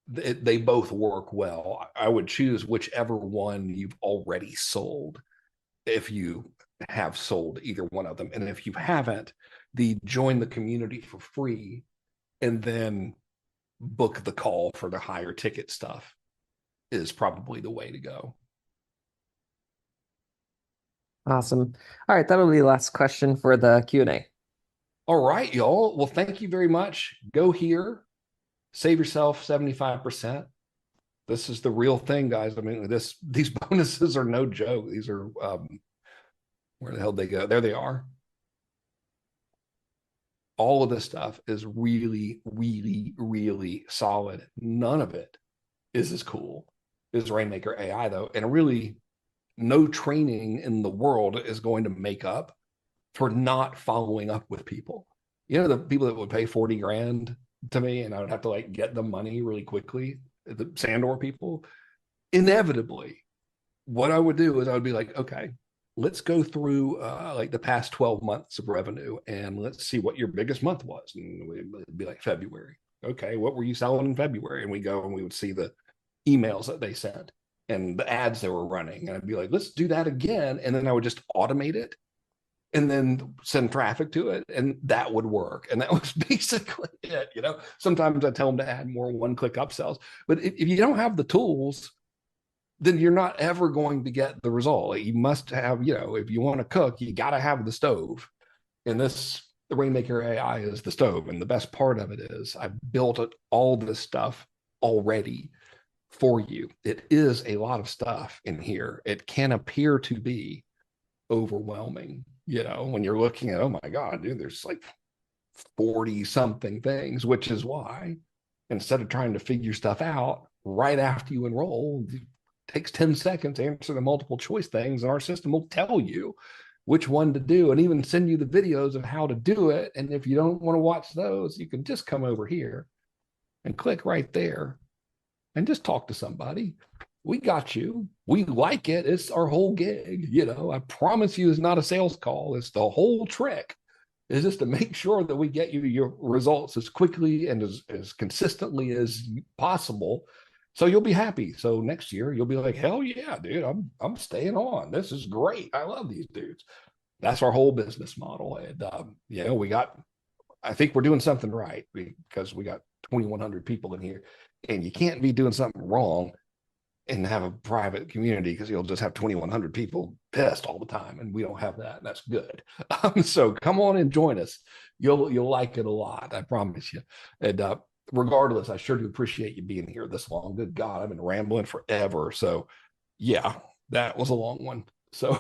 they both work well. I would choose whichever one you've already sold, if you have sold either one of them. And if you haven't, the join the community for free and then book the call for the higher ticket stuff is probably the way to go. Awesome. All right, that'll be the last question for the Q&A. All right, y'all. Well, thank you very much. Go here, save yourself 75%. This is the real thing, guys. I mean, these bonuses are no joke. These are where the hell they go? There they are. All of this stuff is really, really, really solid. None of it is as cool as Rainmaker AI, though. And really, no training in the world is going to make up for not following up with people. The people that would pay 40 grand to me and I would have to like get them money really quickly, the Sandor people, inevitably, what I would do is I would be like, okay, let's go through like the past 12 months of revenue and let's see what your biggest month was. And it'd be like February. Okay, what were you selling in February? And we go and we would see the emails that they sent and the ads they were running. And I'd be like, let's do that again. And then I would just automate it. and then send traffic to it, and that would work. And that was basically it. Sometimes I tell them to add more one-click upsells, but if you don't have the tools, then you're not ever going to get the result. You must have, if you want to cook, you got to have the stove. And the Rainmaker AI is the stove. And the best part of it is I've built all this stuff already for you. It is a lot of stuff in here. It can appear to be overwhelming, when you're looking at, oh my God, dude, there's like 40 something things, which is why instead of trying to figure stuff out right after you enroll, it takes 10 seconds to answer the multiple choice things, and our system will tell you which one to do and even send you the videos of how to do it. And if you don't want to watch those, you can just come over here and click right there and just talk to somebody. We got you. We like it. It's our whole gig. I promise you, it's not a sales call. It's the whole trick, is just to make sure that we get you your results as quickly and as consistently as possible, so you'll be happy. So next year you'll be like, hell yeah, dude, I'm staying on. This is great. I love these dudes. That's our whole business model. And I think we're doing something right, because we got 2,100 people in here, and you can't be doing something wrong and have a private community, because you'll just have 2,100 people pissed all the time, and we don't have that. And that's good. So come on and join us. You'll like it a lot, I promise you. And regardless, I sure do appreciate you being here this long. Good God, I've been rambling forever. So yeah, that was a long one. So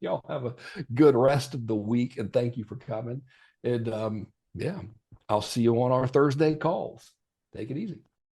y'all have a good rest of the week, and thank you for coming. And yeah, I'll see you on our Thursday calls. Take it easy.